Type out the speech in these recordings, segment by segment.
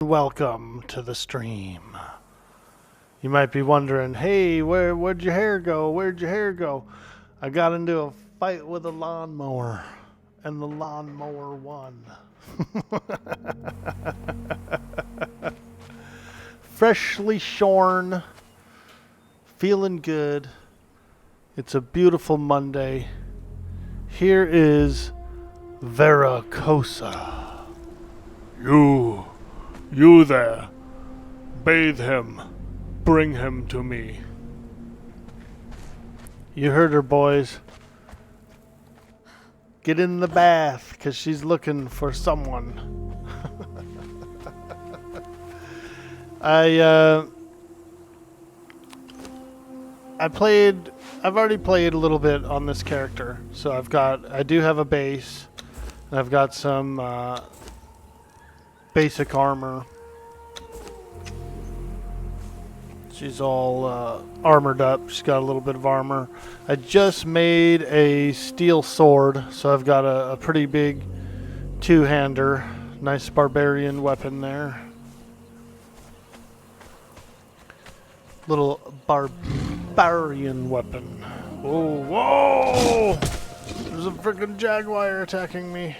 welcome to the stream. You might be wondering, hey, where'd your hair go? Where'd your hair go? I got into a fight with a lawnmower, and the lawnmower won. Freshly shorn, feeling good. It's a beautiful Monday. Here is Veracosa. You there. Bathe him. Bring him to me. You heard her, boys. Get in the bath, because she's looking for someone. I've already played a little bit on this character. So I do have a base. And I've got some basic armor. She's all armored up. She's got a little bit of armor. I just made a steel sword, so I've got a pretty big two-hander. Nice barbarian weapon there. Little barbarian weapon. Whoa, whoa! There's a freaking jaguar attacking me.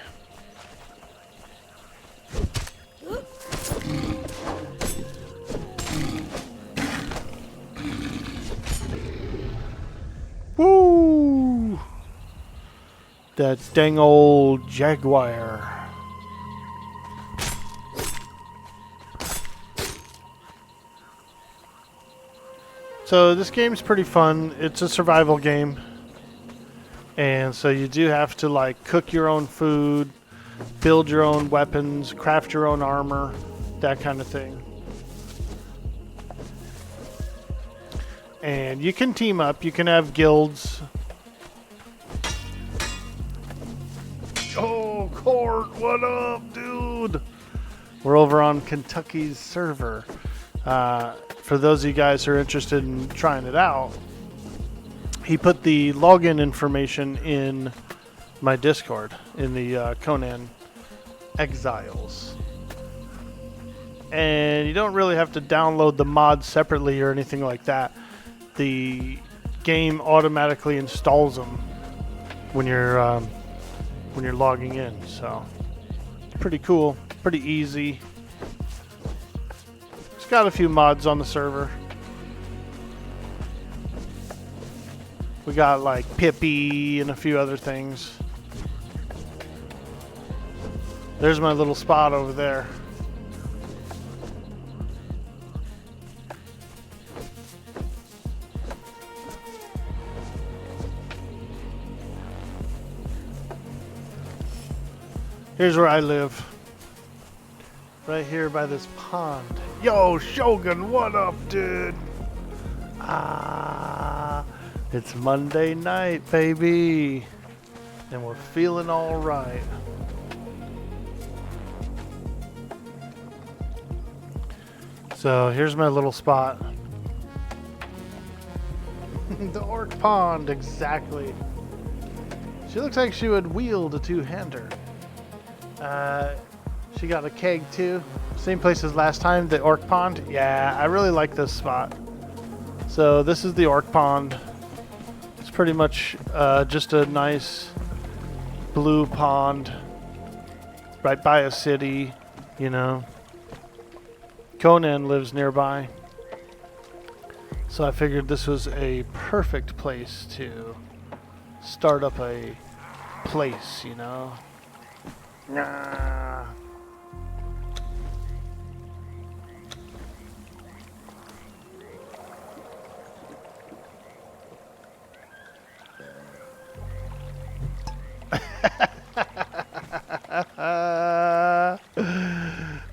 Woo! That dang old jaguar. So this game's pretty fun. It's a survival game. And so you do have to like cook your own food, build your own weapons, craft your own armor, that kind of thing. And you can team up. You can have guilds. Oh, Court, what up, dude? We're over on Kentucky's server. For those of you guys who are interested in trying it out, he put the login information in my Discord, in the Conan Exiles. And you don't really have to download the mods separately or anything like that. The game automatically installs them when you're logging in. So it's pretty cool, pretty easy. It's got a few mods on the server. We got like Pippi and a few other things. There's my little spot over there. Here's where I live. Right here by this pond. Yo, Shogun, what up, dude? It's Monday night, baby. And we're feeling all right. So here's my little spot. The orc pond, exactly. She looks like she would wield a two-hander. She got a keg too. Same place as last time, the orc pond. Yeah, I really like this spot. So this is the orc pond. It's pretty much just a nice blue pond right by a city, you know. Conan lives nearby. So I figured this was a perfect place to start up a place, you know. Nah.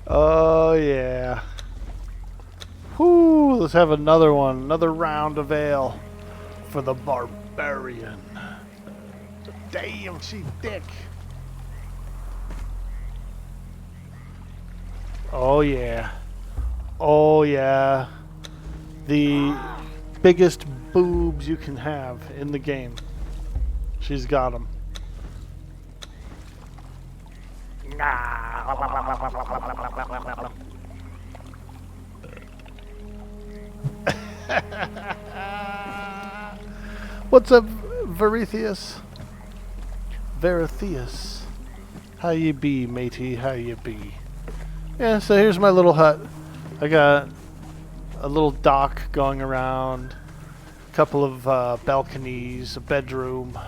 Oh yeah. Whoo, let's have another one, another round of ale for the barbarian. Damn, she's thick. Oh yeah. Oh yeah. The biggest boobs you can have in the game. She's got them. What's up, Verithius? Verithius. How you be, matey? How you be? Yeah, so here's my little hut. I got a little dock going around, a couple of balconies, a bedroom,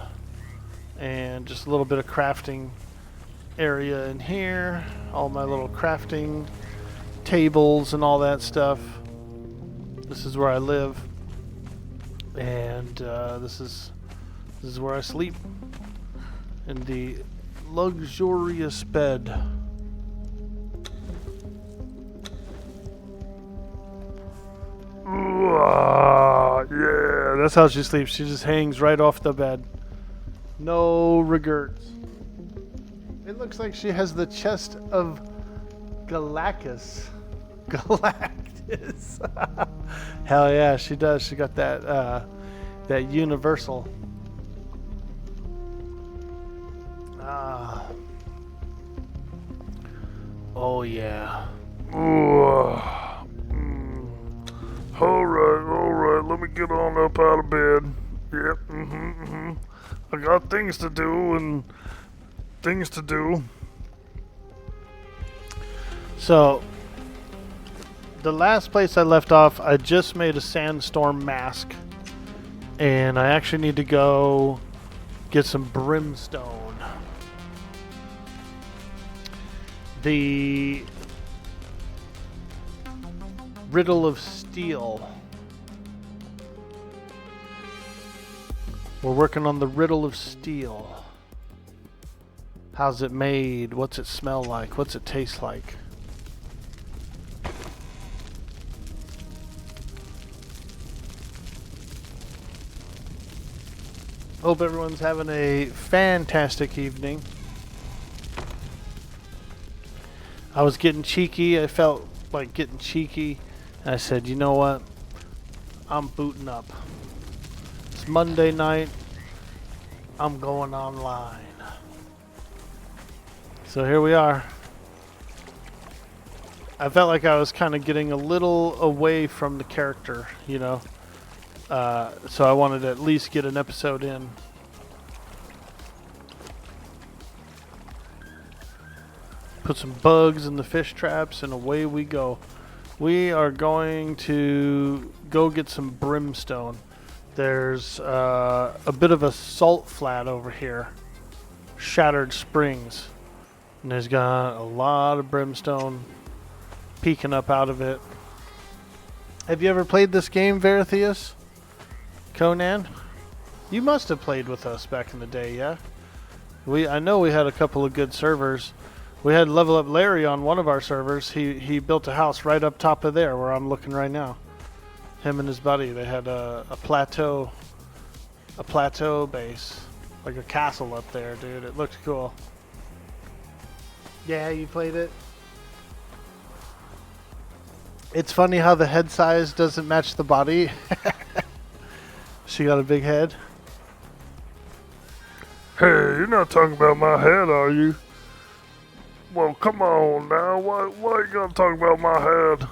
and just a little bit of crafting area in here. All my little crafting tables and all that stuff. This is where I live, and this is where I sleep, in the luxurious bed. Yeah, that's how she sleeps. She just hangs right off the bed. No regrets. It looks like she has the chest of Galactus. Galactus. Hell yeah, she does. She got that that universal. Oh yeah. Alright, let me get on up out of bed. Yep, I got things to do. So, the last place I left off, I just made a sandstorm mask. And I actually need to go get some brimstone. The riddle of steel. We're working on the riddle of steel. How's it made? What's it smell like? What's it taste like? Hope everyone's having a fantastic evening. I was getting cheeky. I felt like getting cheeky. And I said, you know what? I'm booting up. It's Monday night. I'm going online. So here we are. I felt like I was kind of getting a little away from the character, you know. So I wanted to at least get an episode in. Put some bugs in the fish traps and away we go. We are going to go get some brimstone. There's a bit of a salt flat over here. Shattered Springs. And there's got a lot of brimstone peeking up out of it. Have you ever played this game, Verithius? Conan? You must have played with us back in the day, yeah? I know we had a couple of good servers. We had Level Up Larry on one of our servers. He built a house right up top of there where I'm looking right now. Him and his buddy, they had a plateau base. Like a castle up there, dude. It looked cool. Yeah, you played it? It's funny how the head size doesn't match the body. She got a big head. Hey, you're not talking about my head, are you? Well, come on now. Why you gonna talk about my head?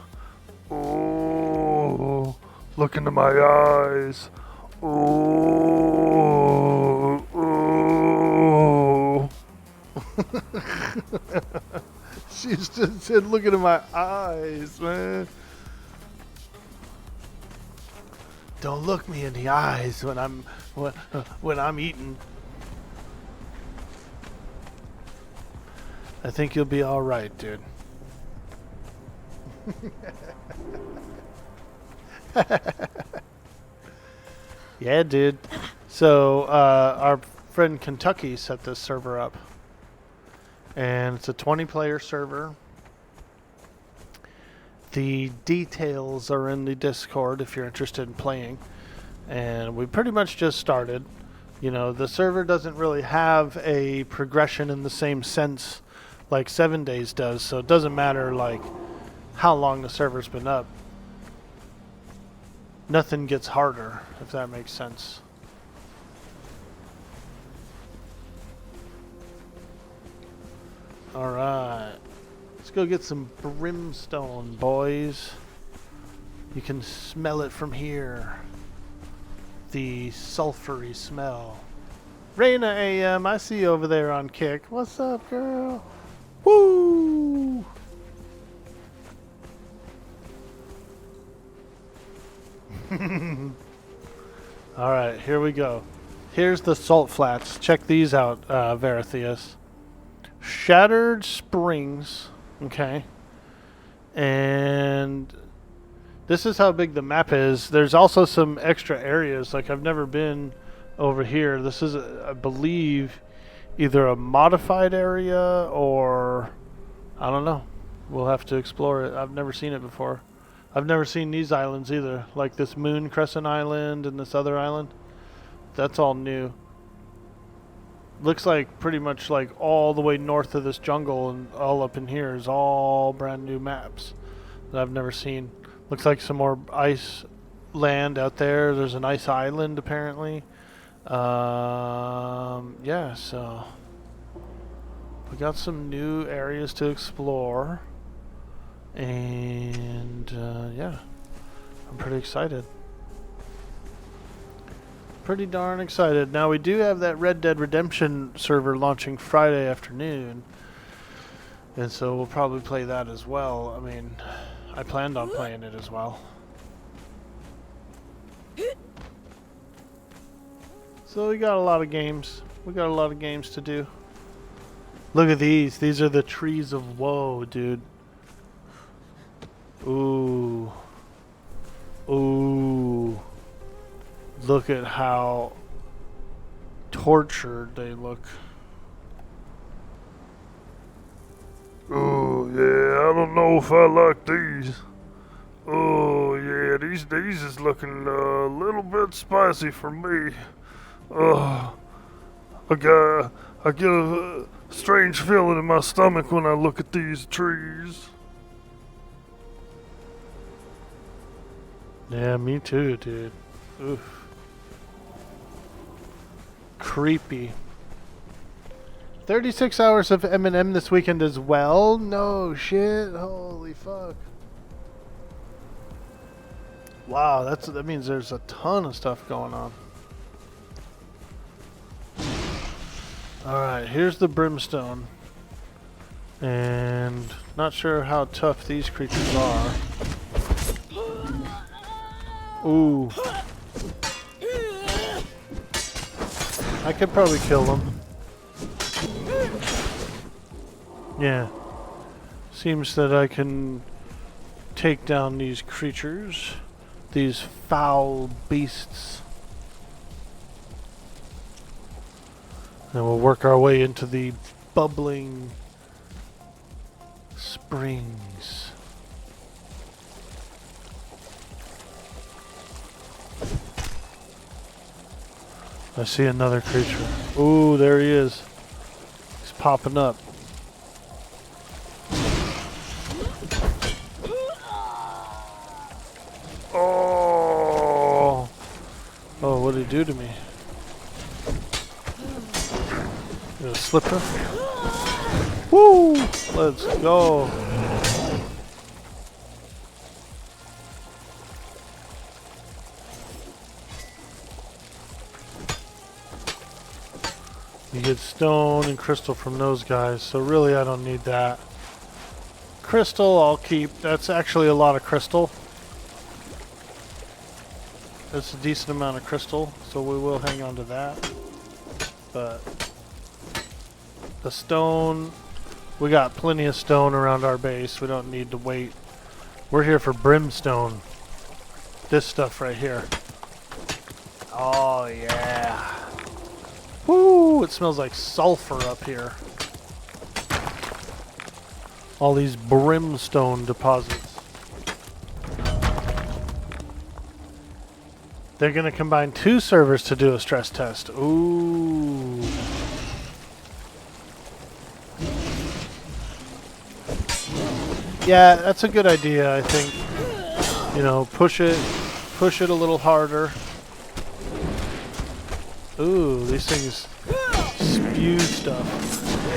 Oh, look into my eyes. Oh, oh. She's just said, look into my eyes, man. Don't look me in the eyes when I'm eating. I think you'll be all right, dude. Yeah, dude. So our friend Kentucky set this server up, and it's a 20-player server. The details are in the Discord if you're interested in playing, and we pretty much just started. You know, the server doesn't really have a progression in the same sense like 7 Days does, so it doesn't matter like how long the server's been up. Nothing gets harder, if that makes sense. Alright. Let's go get some brimstone, boys. You can smell it from here. The sulfury smell. Raina AM, I see you over there on Kick. What's up, girl? Woo! Alright, here we go. Here's the salt flats. Check these out, Veracosa. Shattered Springs. Okay. And this is how big the map is. There's also some extra areas. Like, I've never been over here. This is, I believe, either a modified area or... I don't know. We'll have to explore it. I've never seen it before. I've never seen these islands either. Like this Moon Crescent Island and this other island. That's all new. Looks like pretty much like all the way north of this jungle and all up in here is all brand new maps that I've never seen. Looks like some more ice land out there. There's an ice island apparently. Yeah, so we got some new areas to explore. And yeah, I'm pretty excited. Pretty darn excited. Now we do have that Red Dead Redemption server launching Friday afternoon. And so we'll probably play that as well. I mean, I planned on playing it as well. So we got a lot of games. We got a lot of games to do. Look at these. These are the trees of woe, dude. Ooh. Ooh. Look at how tortured they look. Oh yeah, I don't know if I like these. Oh yeah, these is looking a little bit spicy for me. I get a strange feeling in my stomach when I look at these trees. Yeah, me too, dude. Oof. Creepy. 36 hours of M&M this weekend as well? No shit. Holy fuck. Wow, that means there's a ton of stuff going on. Alright, here's the brimstone. And not sure how tough these creatures are. Ooh. I could probably kill them. Yeah. Seems that I can take down these creatures. These foul beasts. And we'll work our way into the bubbling springs. I see another creature. Ooh, there he is. He's popping up. Oh! Oh, what did he do to me? Got a slipper? Woo! Let's go. You get stone and crystal from those guys, so really I don't need that. Crystal I'll keep. That's actually a lot of crystal. That's a decent amount of crystal, so we will hang on to that. But the stone, we got plenty of stone around our base. We don't need to wait. We're here for brimstone. This stuff right here. Oh yeah. Woo! It smells like sulfur up here. All these brimstone deposits. They're going to combine 2 servers to do a stress test. Ooh. Yeah, that's a good idea, I think. You know, push it a little harder. Ooh, these things spew stuff.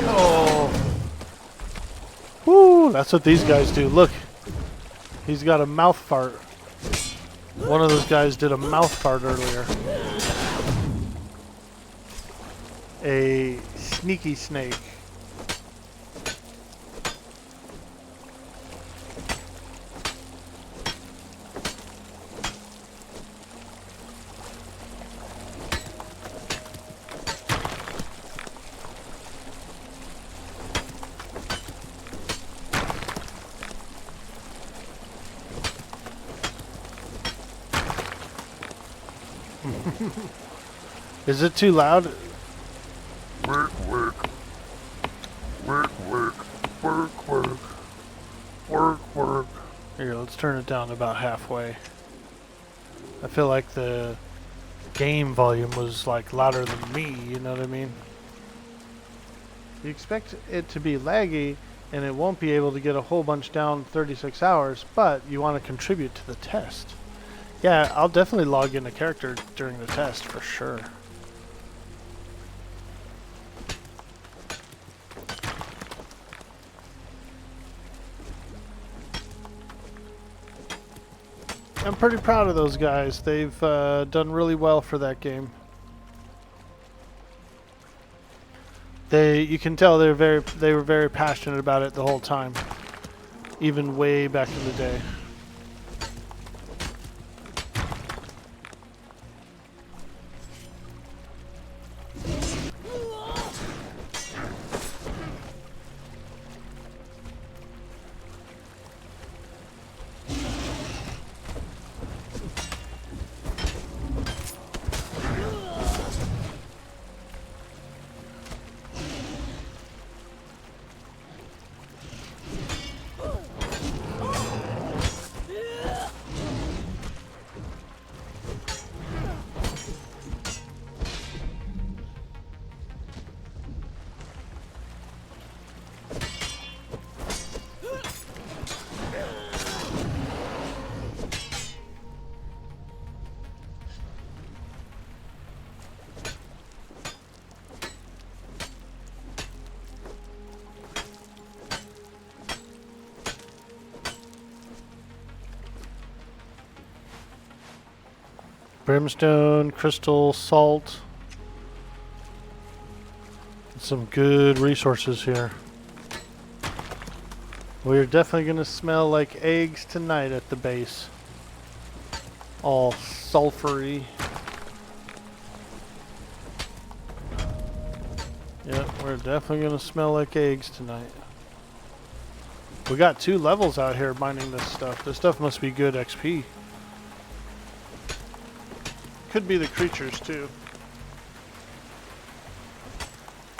Oh. Woo, that's what these guys do. Look. He's got a mouth fart. One of those guys did a mouth fart earlier. A sneaky snake. Is it too loud? Work, work. Work, work. Work, work. Work, work. Here, let's turn it down about halfway. I feel like the game volume was like louder than me, you know what I mean? You expect it to be laggy and it won't be able to get a whole bunch down 36 hours, but you want to contribute to the test. Yeah, I'll definitely log in a character during the test for sure. I'm pretty proud of those guys. They've done really well for that game. You can tell they were very passionate about it the whole time, even way back in the day. Brimstone, crystal, salt. Some good resources here. We're definitely going to smell like eggs tonight at the base. All sulfury. Yep, we're definitely going to smell like eggs tonight. We got 2 levels out here mining this stuff. This stuff must be good XP. Could be the creatures too.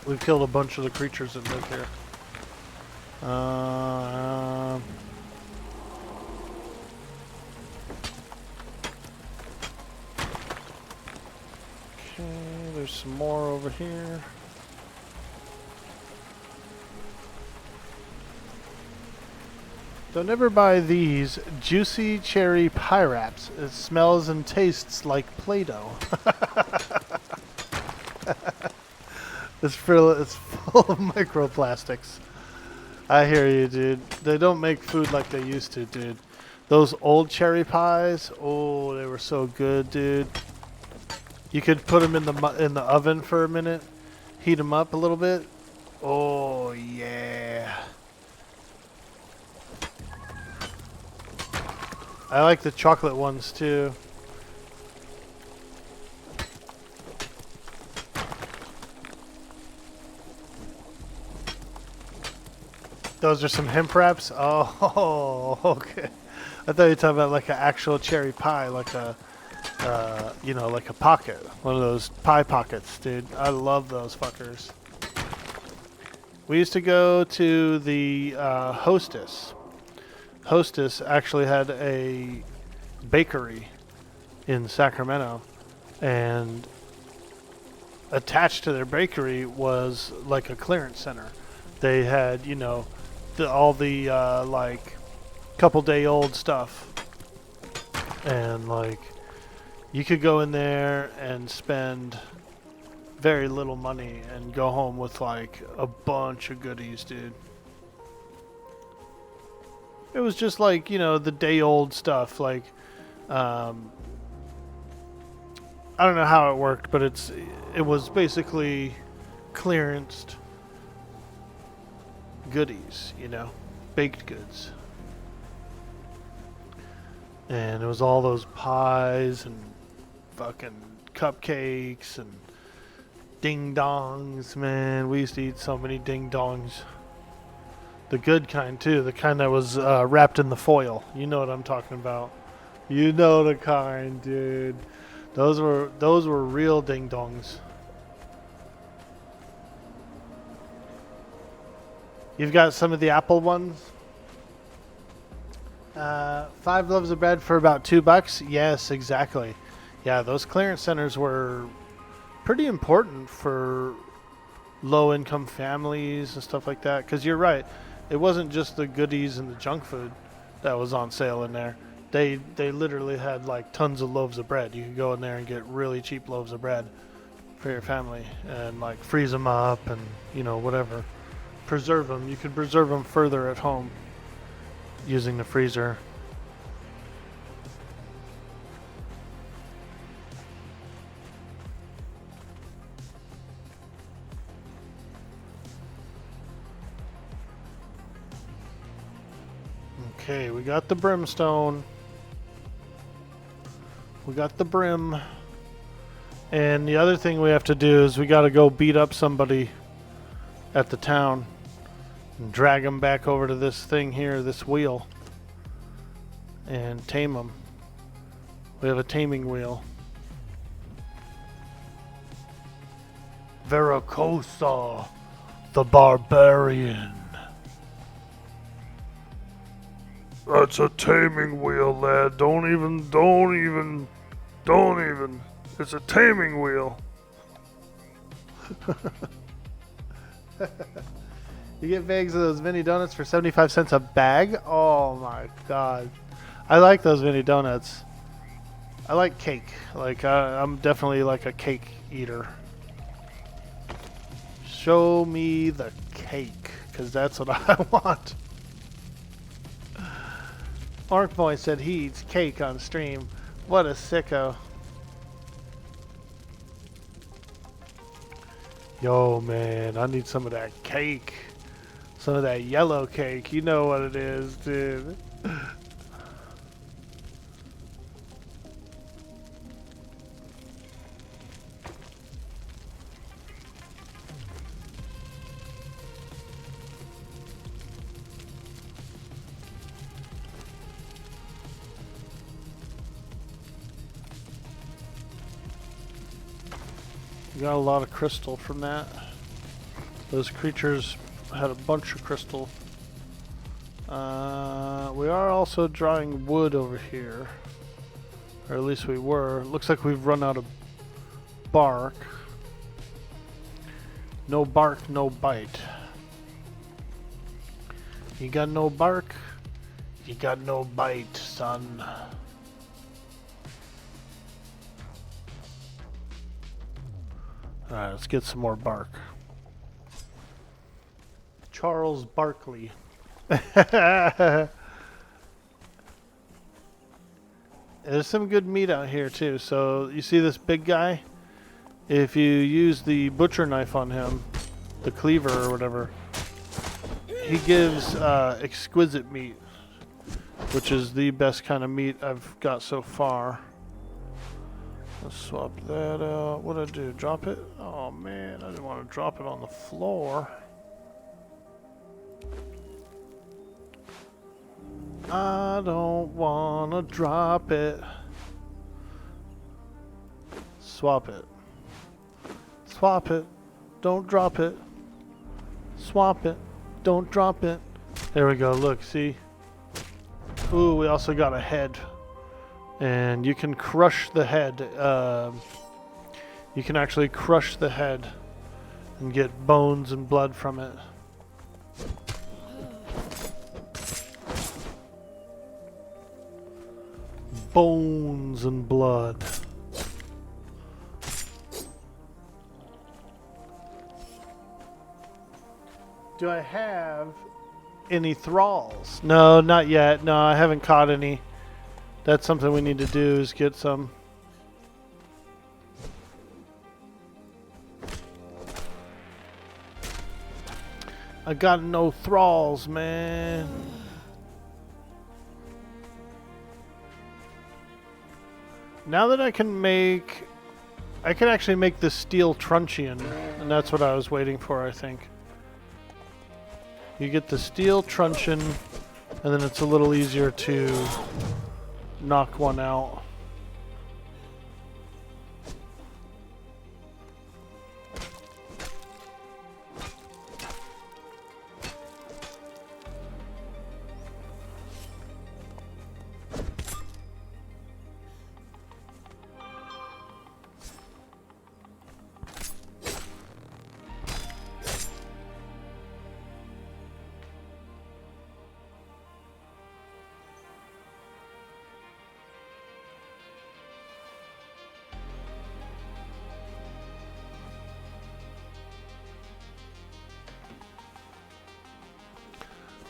We've killed a bunch of the creatures that live here. Okay, there's some more over here. Don't ever buy these juicy cherry pie wraps. It smells and tastes like Play-Doh. It's full of microplastics. I hear you, dude. They don't make food like they used to, dude. Those old cherry pies, oh, they were so good, dude. You could put them in the oven for a minute, heat them up a little bit. Oh yeah. I like the chocolate ones too. Those are some hemp wraps? Oh, okay. I thought you were talking about like an actual cherry pie, like a, you know, like a pocket. One of those pie pockets, dude. I love those fuckers. We used to go to the Hostess. Hostess actually had a bakery in Sacramento, and attached to their bakery was like a clearance center. They had, you know, all the like couple day old stuff, and like you could go in there and spend very little money and go home with like a bunch of goodies, dude. It was just like, you know, the day old stuff, like Um, I don't know how it worked, but it was basically clearanced goodies, you know, baked goods. And it was all those pies and fucking cupcakes and ding dongs, man. We used to eat so many ding dongs. The good kind too, the kind that was wrapped in the foil. You know what I'm talking about. You know the kind, dude. Those were real ding dongs. You've got some of the apple ones. 5 loaves of bread for about $2. Yes, exactly. Yeah, those clearance centers were pretty important for low-income families and stuff like that. Because you're right, it wasn't just the goodies and the junk food that was on sale in there. They literally had like tons of loaves of bread. You could go in there and get really cheap loaves of bread for your family and like freeze them up and, you know, whatever. Preserve them. You could preserve them further at home using the freezer. Okay, we got the brimstone. We got the brim. And the other thing we have to do is we got to go beat up somebody at the town and drag them back over to this thing here, this wheel, and tame them. We have a taming wheel. Veracosa the Barbarian. That's a taming wheel, lad. Don't even. It's a taming wheel. You get bags of those mini donuts for 75 cents a bag? Oh my god. I like those mini donuts. I like cake. Like, I'm definitely like a cake eater. Show me the cake, because that's what I want. Orc said he eats cake on stream. What a sicko. Yo, man, I need some of that cake. Some of that yellow cake. You know what it is, dude. Got a lot of crystal from that. Those creatures had a bunch of crystal. We are also drying wood over here. Or at least we were. Looks like we've run out of bark. No bark, no bite. You got no bark, you got no bite, son. Alright, let's get some more bark. Charles Barkley. There's some good meat out here too. So you see this big guy? If you use the butcher knife on him, the cleaver or whatever, he gives exquisite meat, which is the best kind of meat I've got so far. Let's swap that out. What'd I do? Drop it? Oh man, I didn't want to drop it on the floor. I don't want to drop it. Swap it. Swap it. Don't drop it. Swap it. Don't drop it. There we go. Look, see? Ooh, we also got a head. And you can crush the head. You can actually crush the head and get bones and blood from it. Bones and blood. Do I have any thralls? No, not yet. No, I haven't caught any. That's something we need to do, is get some. I got no thralls, man. Now that I can actually make the steel truncheon, and that's what I was waiting for, I think. You get the steel truncheon, and then it's a little easier to knock one out.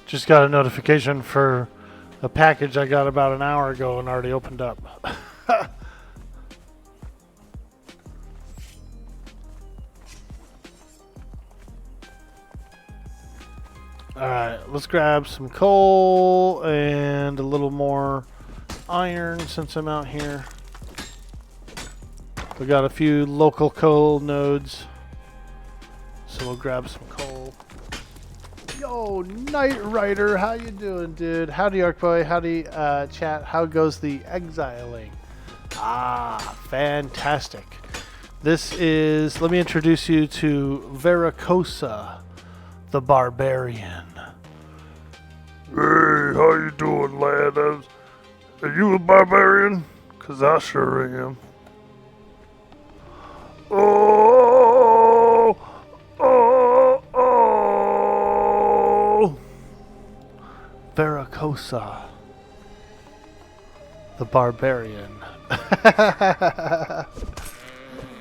Just got a notification for a package I got about an hour ago and already opened up. Alright, let's grab some coal and a little more iron since I'm out here. We got a few local coal nodes, so we'll grab some coal. Yo, Knight Rider, how you doing, dude? Howdy, Arcboy. Howdy, chat. How goes the exiling? Ah, fantastic. This is, let me introduce you to Veracosa the Barbarian. Hey, how you doing, lad? Are you a barbarian? 'Cause I sure am. Oh, oh, oh. Veracosa the Barbarian.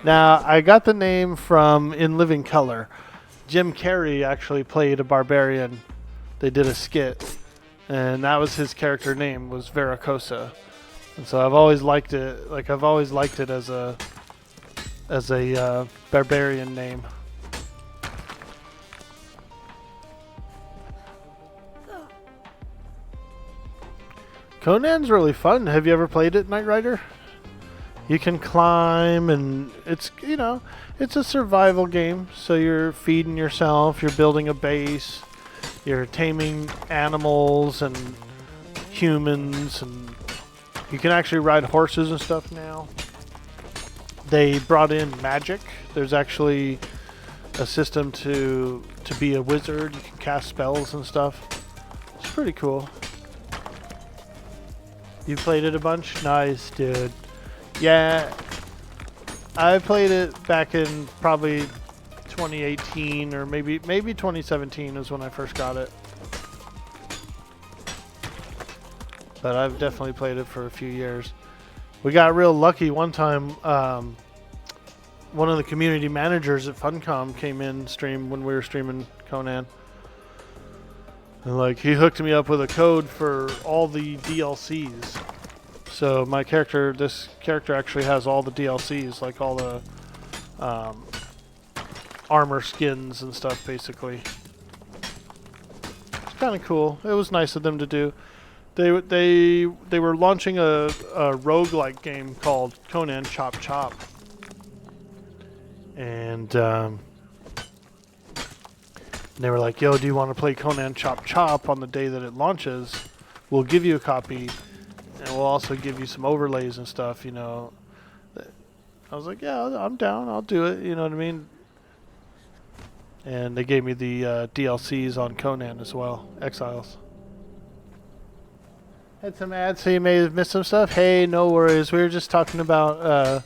Now, I got the name from In Living Color. Jim Carrey actually played a barbarian. They did a skit, and that was his character name, was Veracosa. And so I've always liked it. Like, I've always liked it as a barbarian name. Conan's really fun. Have you ever played it, Knight Rider? You can climb, and it's, you know, it's a survival game. So you're feeding yourself, you're building a base, you're taming animals and humans, and you can actually ride horses and stuff now. They brought in magic. There's actually a system to be a wizard. You can cast spells and stuff. It's pretty cool. You played it a bunch? Nice, dude. Yeah, I played it back in probably 2018 or maybe 2017 is when I first got it. But I've definitely played it for a few years. We got real lucky one time. One of the community managers at Funcom came in stream when we were streaming Conan. And like, he hooked me up with a code for all the DLCs. So my character, this character actually has all the DLCs, like all the armor skins and stuff, basically. It's kind of cool. It was nice of them to do. They were launching a roguelike game called Conan Chop Chop. And they were like, yo, do you want to play Conan Chop Chop on the day that it launches? We'll give you a copy, and we'll also give you some overlays and stuff, you know. I was like, yeah, I'm down. I'll do it. You know what I mean? And they gave me the DLCs on Conan as well, Exiles. Had some ads, so you may have missed some stuff. Hey, no worries. We were just talking about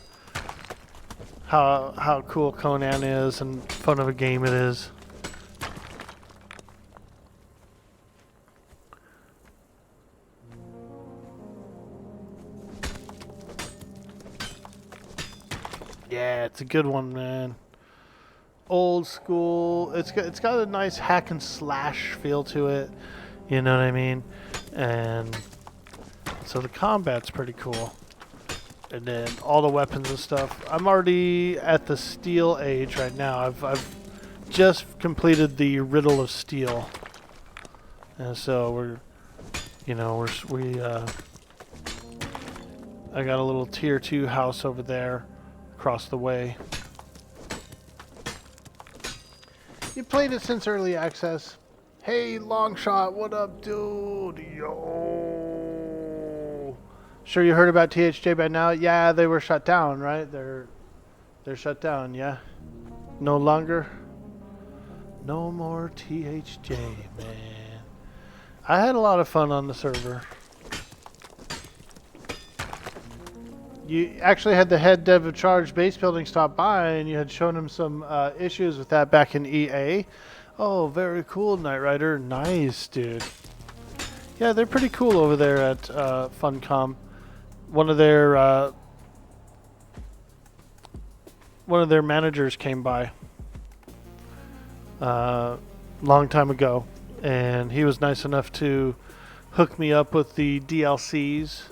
how cool Conan is and fun of a game it is. Yeah, it's a good one, man. Old school. It's got a nice hack and slash feel to it. You know what I mean? And So the combat's pretty cool. And then all the weapons and stuff. I'm already at the steel age right now. I've just completed the Riddle of Steel. And so I got a little tier 2 house over there across the way. You played it since early access. Hey, Longshot, what up, dude? Yo. Sure you heard about THJ by now? Yeah, they were shut down, right? They're shut down, yeah? No longer? No more THJ, man. I had a lot of fun on the server. You actually had the head dev of Charge base building stop by, and you had shown him some issues with that back in EA. Oh, very cool, Knight Rider. Nice, dude. Yeah, they're pretty cool over there at Funcom. One of their managers came by long time ago, and he was nice enough to hook me up with the DLCs,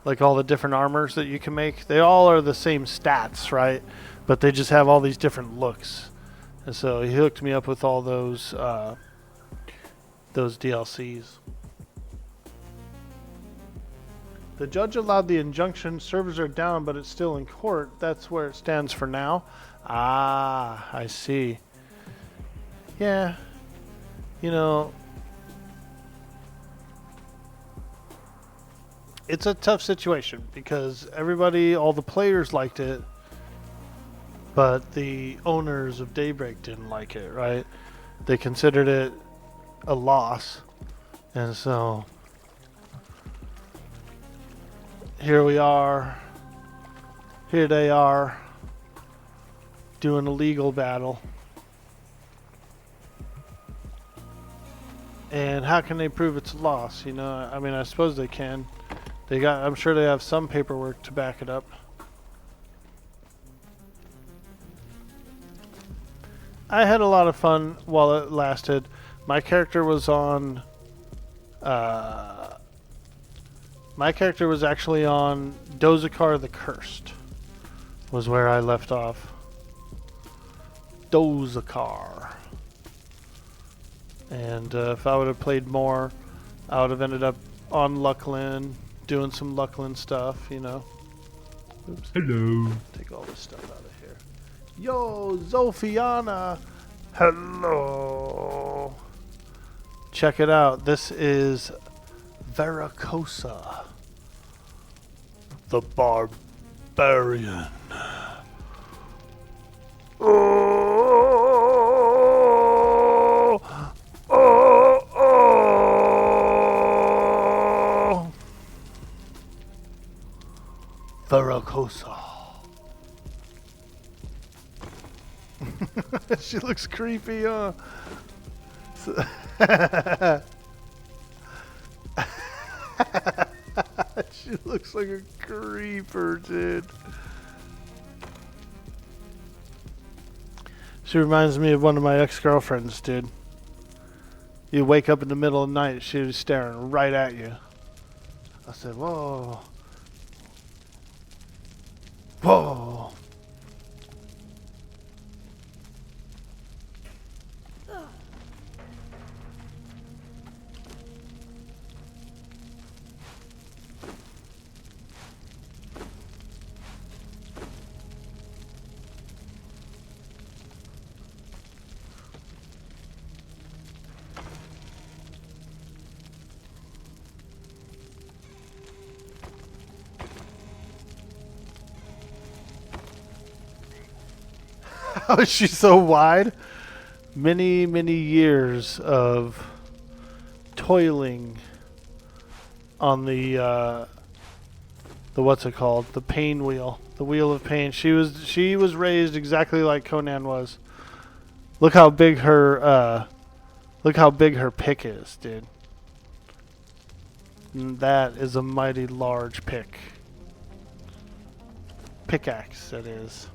like all the different armors that you can make. They all are the same stats, right? But they just have all these different looks. And so he hooked me up with all those DLCs. The judge allowed the injunction. Servers are down, but it's still in court. That's where it stands for now. Ah, I see. Yeah. You know, it's a tough situation because everybody, all the players liked it, but the owners of Daybreak didn't like it, right? They considered it a loss. And so here we are. Here they are doing a legal battle. And how can they prove it's a loss? You know, I mean, I suppose they can. I'm sure they have some paperwork to back it up. I had a lot of fun while it lasted. My character was on... my character was actually on Dozakar the Cursed. Was where I left off. Dozakar. And if I would have played more, I would have ended up on Lucklin, doing some Lucklin stuff, you know. Oops. Hello. Take all this stuff out of here. Yo, Zophiana. Hello. Check it out. This is Veracosa the Barbarian. Veracosa. She looks creepy, huh? She looks like a creeper, dude. She reminds me of one of my ex-girlfriends, dude. You wake up in the middle of the night, she was staring right at you. I said, whoa. Whoa. How is she so wide? Many, many years of toiling on the what's it called? The pain wheel. The wheel of pain. She was raised exactly like Conan was. Look how big her pick is, dude. That is a mighty large pick. Pickaxe, that is.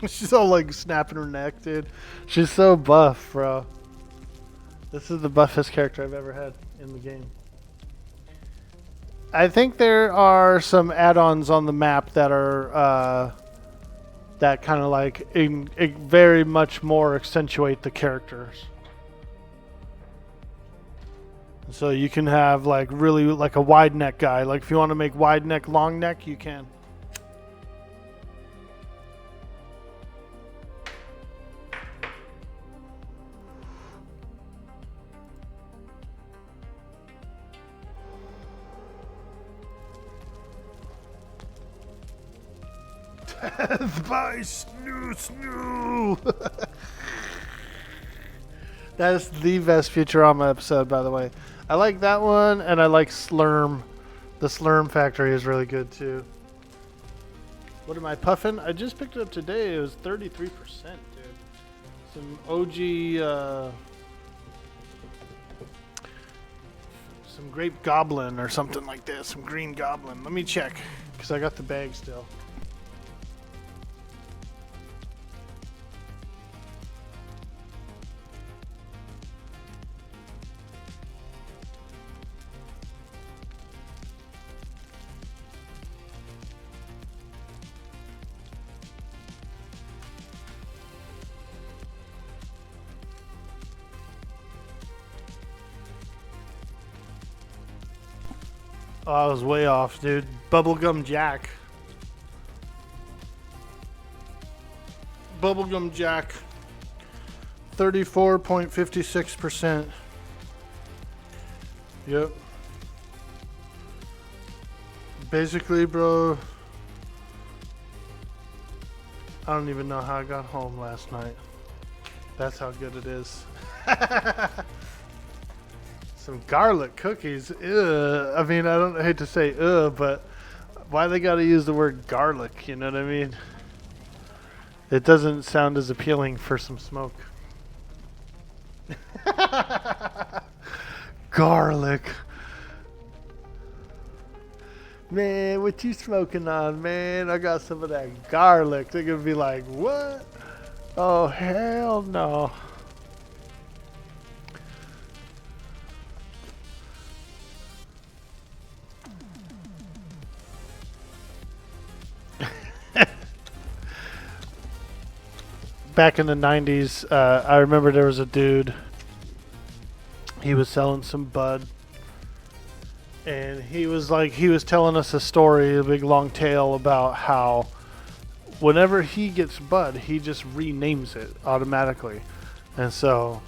She's all like snapping her neck, dude. She's so buff, bro. This is the buffest character I've ever had in the game. I think there are some add-ons on the map that are that kind of like very much more accentuate the characters. So you can have like really like a wide neck guy. Like if you want to make wide neck, long neck, you can. Death by snoo. That is the best Futurama episode, by the way. I like that one, and I like Slurm. The Slurm Factory is really good, too. What am I puffing? I just picked it up today. It was 33%, dude. Some OG... some grape goblin or something like that. Some green goblin. Let me check, because I got the bag still. Oh, I was way off, dude. Bubblegum Jack. Bubblegum Jack. 34.56%. Yep. Basically, bro, I don't even know how I got home last night. That's how good it is. Some garlic cookies. Ugh. I mean, I hate to say ugh, but why they gotta use the word garlic? You know what I mean? It doesn't sound as appealing for some smoke. Garlic. Man, what you smoking on, man? I got some of that garlic. They're gonna be like, what? Oh, hell no. Back in the 90s, I remember there was a dude. He was selling some bud. And he was telling us a story, a big long tale about how whenever he gets bud, he just renames it automatically. And so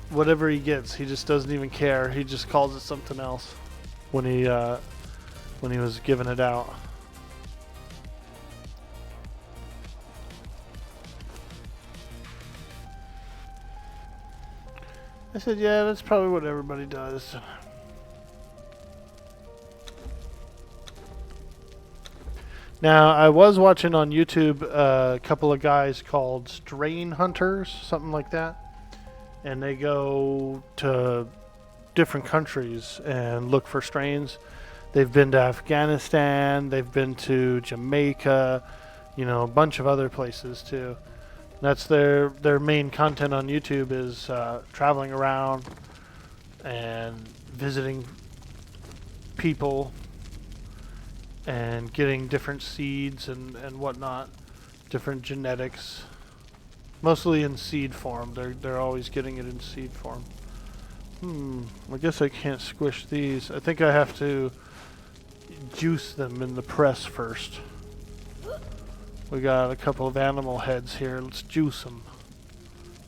whatever he gets, he just doesn't even care. He just calls it something else when he was giving it out. I said, yeah, that's probably what everybody does. Now, I was watching on YouTube a couple of guys called Strain Hunters, something like that. And they go to different countries and look for strains. They've been to Afghanistan, they've been to Jamaica, a bunch of other places too. That's their main content on YouTube is traveling around and visiting people and getting different seeds and whatnot, different genetics, mostly in seed form. They're always getting it in seed form. I guess I can't squish these. I think I have to juice them in the press first. We got a couple of animal heads here. Let's juice them.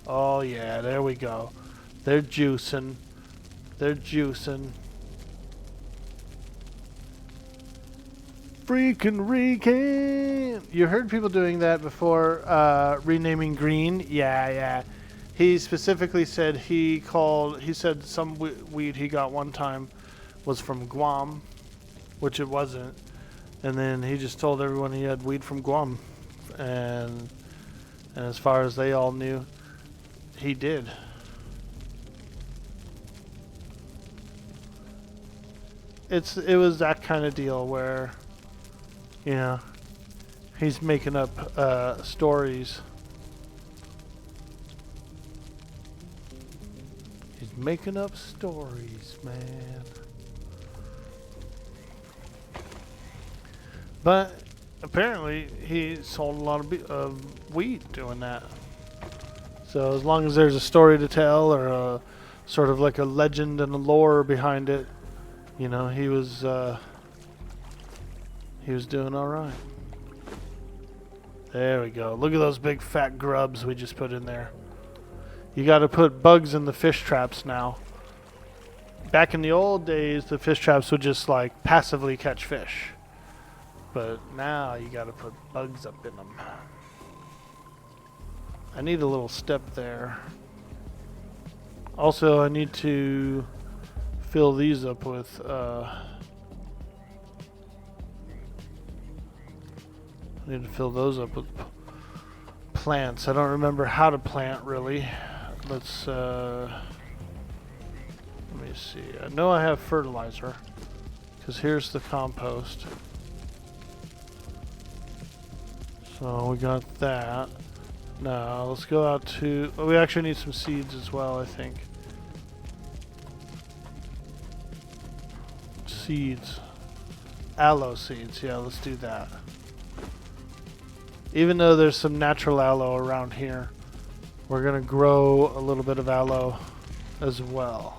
Oh yeah, there we go. They're juicing. They're juicing. Freaking Rican! You heard people doing that before, renaming green? Yeah. He specifically said he said some weed he got one time was from Guam, which it wasn't. And then he just told everyone he had weed from Guam. And as far as they all knew, he did. It was that kind of deal where, He's making up stories. He's making up stories, man. But apparently he sold a lot of wheat doing that. So as long as there's a story to tell or a sort of like a legend and a lore behind it, you know, he was doing all right. There we go. Look at those big fat grubs we just put in there. You got to put bugs in the fish traps now. Back in the old days, the fish traps would just like passively catch fish. But now you got to put bugs up in them. I need a little step there. Also, I need to fill these up with I need to fill those up with plants. I don't remember how to plant really. Let's let me see. I know I have fertilizer because here's the compost. So we got that. Now let's go out to. Oh, we actually need some seeds as well, I think. Seeds. Aloe seeds. Yeah, let's do that. Even though there's some natural aloe around here, we're going to grow a little bit of aloe as well.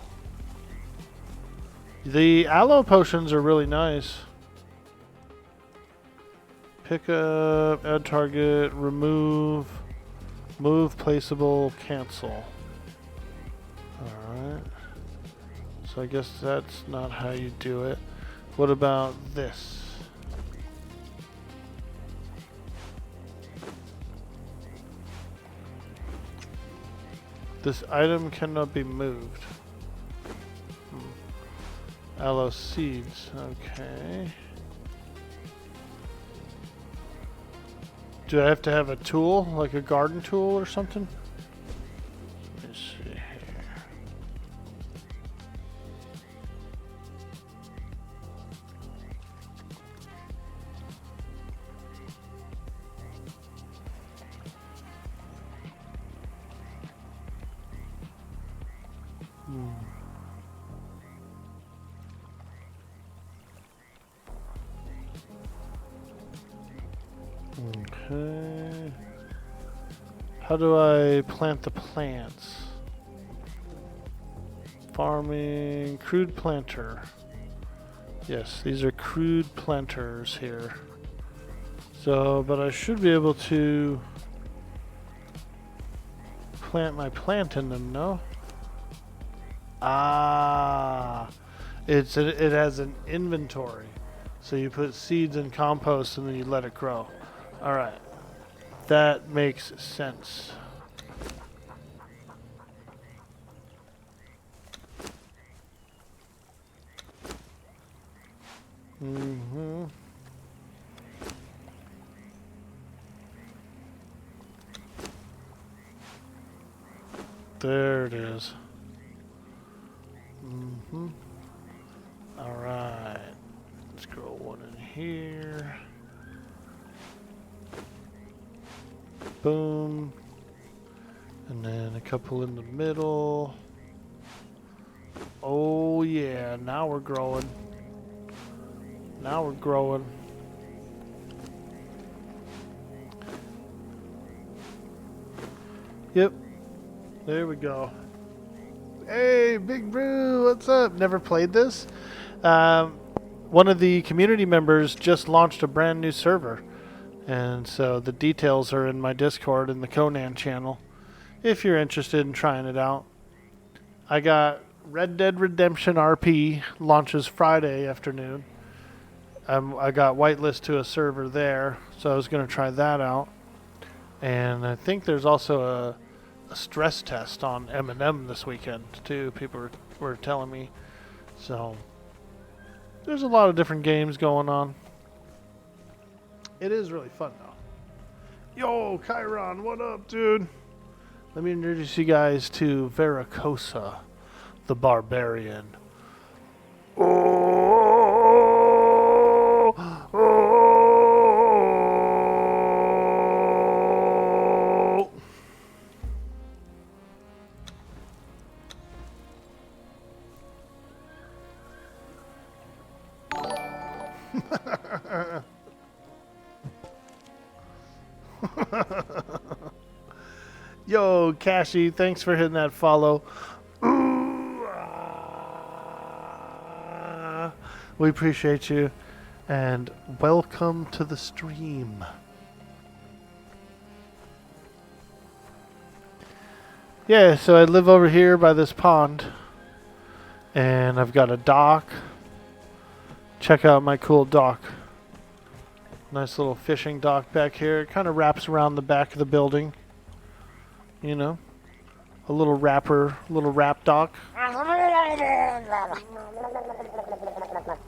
The aloe potions are really nice. Pick up, add target, remove, move, placeable, cancel. Alright. So I guess that's not how you do it. What about this? This item cannot be moved. Aloe seeds, okay. Do I have to have a tool, like a garden tool or something? Let me see here. Okay. How do I plant the plants? Farming, crude planter. Yes, these are crude planters here. So, but I should be able to plant my plant in them, no? Ah, it has an inventory. So you put seeds in compost and then you let it grow. Alright. That makes sense. Mm-hmm. There it is. Mm-hmm. Alright. Let's grow one in here. Boom. And then a couple in the middle. Oh yeah, now we're growing. Now we're growing. Yep. There we go. Hey, Big Brew, what's up? Never played this. One of the community members just launched a brand new server. And so the details are in my Discord in the Conan channel. If you're interested in trying it out. I got Red Dead Redemption RP launches Friday afternoon. I got whitelist to a server there, so I was going to try that out. And I think there's also a stress test on M&M this weekend too. People were telling me. So there's a lot of different games going on. It is really fun though. Yo, Chiron, what up, dude? Let me introduce you guys to Veracosa the Barbarian. Oh, oh, Yo, Cashy, thanks for hitting that follow. We appreciate you, and welcome to the stream. Yeah, so I live over here by this pond, and I've got a dock. Check out my cool dock. Nice little fishing dock back here. It kind of wraps around the back of the building. You know, a little wrap dock.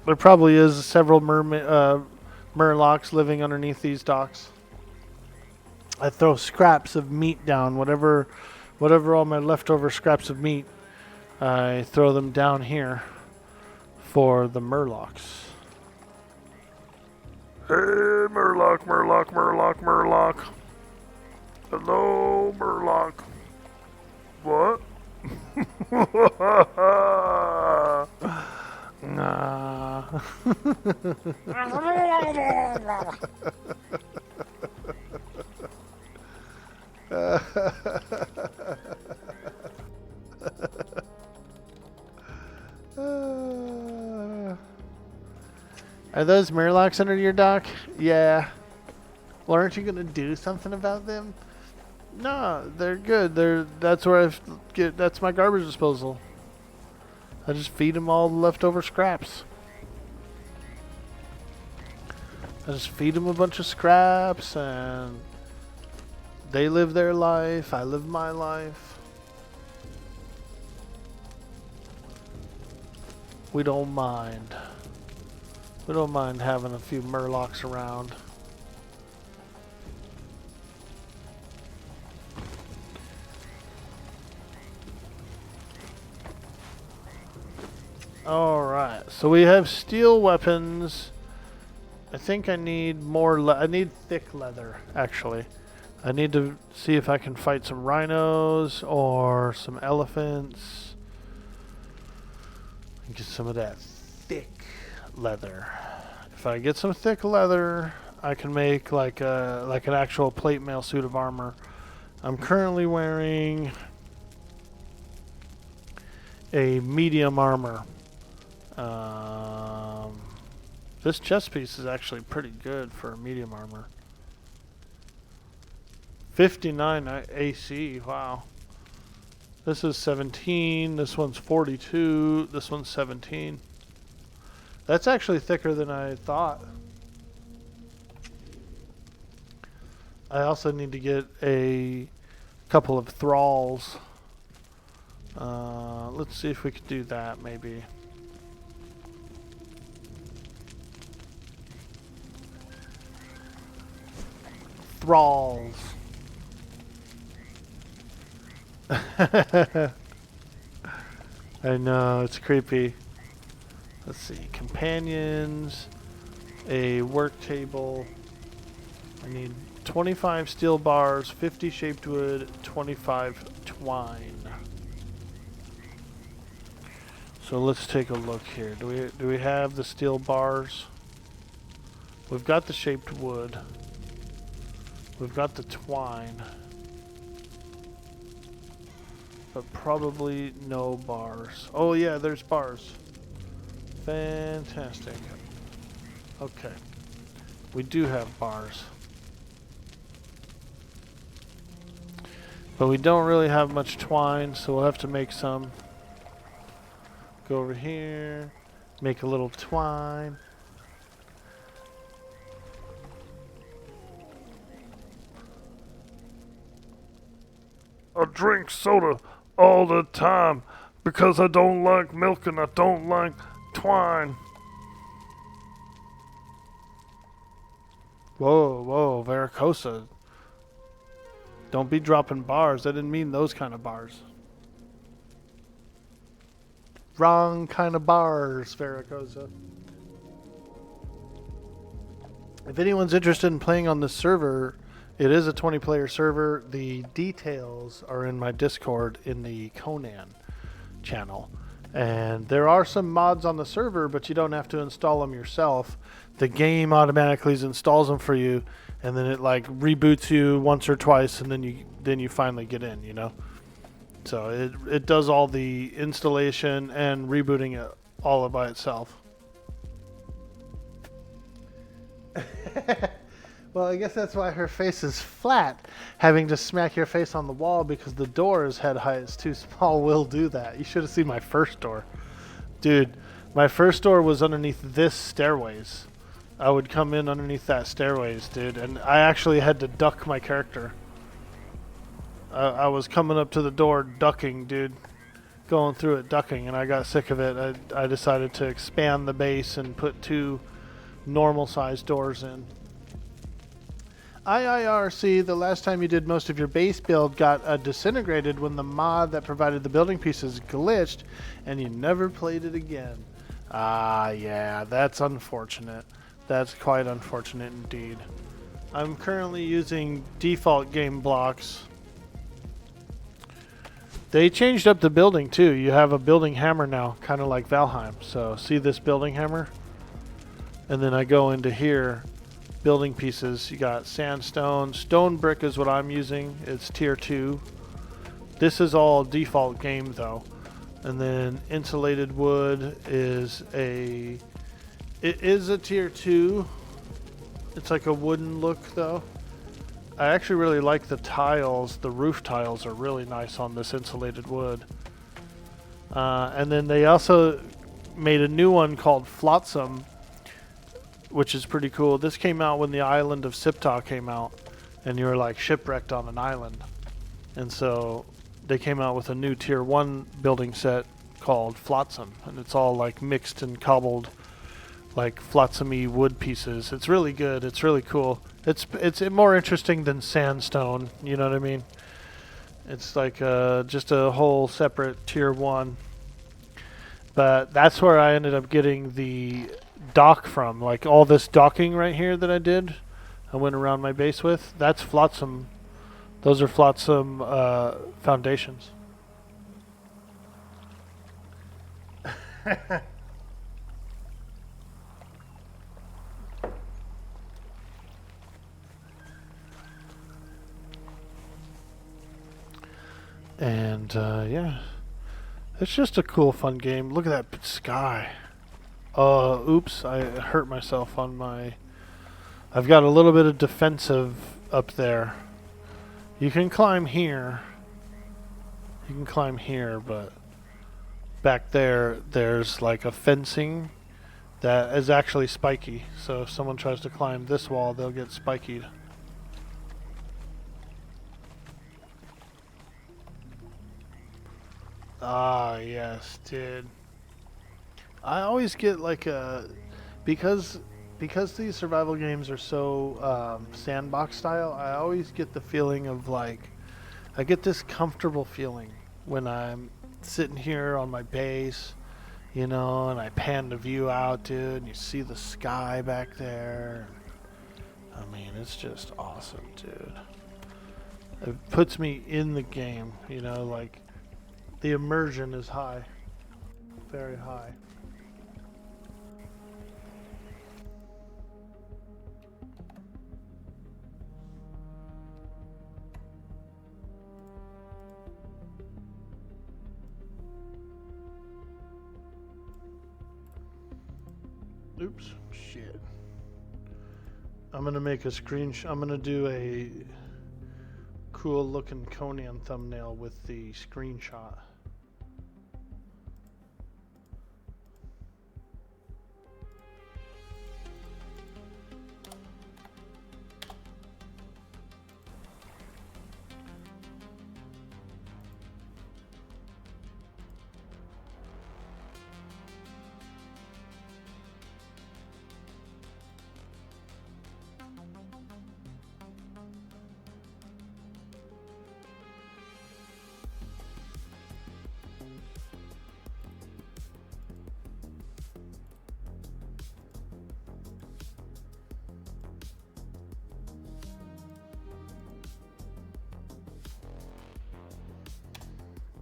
There probably is several murlocs living underneath these docks. I throw scraps of meat down, whatever all my leftover scraps of meat, I throw them down here for the murlocs. Hey, Murloc, Murloc, Murloc, Murloc. Hello, Murloc. What? Nah. Are those murlocs under your dock? Yeah. Well, aren't you gonna do something about them? No, they're good. That's my garbage disposal. I just feed them all the leftover scraps. I just feed them a bunch of scraps, and they live their life. I live my life. We don't mind. We don't mind having a few murlocs around. Alright, so we have steel weapons. I think I need more I need thick leather, actually. I need to see if I can fight some rhinos or some elephants. And get some of that thick leather. If I get some thick leather, I can make like an actual plate mail suit of armor. I'm currently wearing a medium armor. This chest piece is actually pretty good for medium armor. 59 AC, wow. This is 17, this one's 42, this one's 17. That's actually thicker than I thought. I also need to get a couple of thralls. Let's see if we could do that, maybe. Thralls. I know, it's creepy. Let's see, companions, a work table. I need 25 steel bars, 50 shaped wood, 25 twine. So let's take a look here. Do we have the steel bars? We've got the shaped wood. We've got the twine. But probably no bars. Oh yeah, there's bars. Fantastic. Okay. We do have bars. But we don't really have much twine, so we'll have to make some. Go over here. Make a little twine. I drink soda all the time because I don't like milk and I don't like twine. Whoa, whoa, Veracosa. Don't be dropping bars. I didn't mean those kind of bars. Wrong kind of bars, Veracosa. If anyone's interested in playing on this server, it is a 20-player server. The details are in my Discord in the Conan channel. And there are some mods on the server, but you don't have to install them yourself. the game automatically installs them for you, and then it like reboots you once or twice, and then you finally get in, you know. So it does all the installation and rebooting it all by itself. Well, I guess that's why her face is flat. Having to smack your face on the wall because the door is head height is too small will do that. You should have seen my first door. Dude, my first door was underneath this stairways. I would come in underneath that stairways, dude, and I actually had to duck my character. I was coming up to the door ducking, dude. Going through it ducking, and I got sick of it. I decided to expand the base and put 2 normal-sized doors in. IIRC, the last time you did most of your base build got disintegrated when the mod that provided the building pieces glitched, and you never played it again. Yeah, that's unfortunate. That's quite unfortunate indeed. I'm currently using default game blocks. They changed up the building too. You have a building hammer now, kind of like Valheim. So see this building hammer? And then I go into here, building pieces. You got sandstone. Stone brick is what I'm using. It's tier 2. This is all default game though. And then insulated wood is it is a tier 2. It's like a wooden look though. I actually really like the tiles. The roof tiles are really nice on this insulated wood. And then they also made a new one called Flotsam, which is pretty cool. This came out when the island of Siptah came out, and you were like shipwrecked on an island. And so they came out with a new tier 1 building set called Flotsam, and it's all like mixed and cobbled like flotsamy wood pieces. It's really good. It's really cool. It's more interesting than sandstone, you know what I mean? It's like just a whole separate tier 1. But that's where I ended up getting the dock from. Like all this docking right here that I did, I went around my base with. That's Flotsam. Those are Flotsam foundations. And yeah, it's just a cool, fun game. Look at that sky. Oops, I hurt myself on my... I've got a little bit of defensive up there. You can climb here. You can climb here, but back there, there's like a fencing that is actually spiky. So if someone tries to climb this wall, they'll get spikied. Ah, yes, dude. I always get like a... Because these survival games are so sandbox style, I always get the feeling of like... I get this comfortable feeling when I'm sitting here on my base, you know, and I pan the view out, dude, and you see the sky back there. I mean, it's just awesome, dude. It puts me in the game, you know, like... The immersion is high. Very high. Oops, shit. I'm gonna make a screenshot. I'm gonna do a cool looking Conan thumbnail with the screenshot.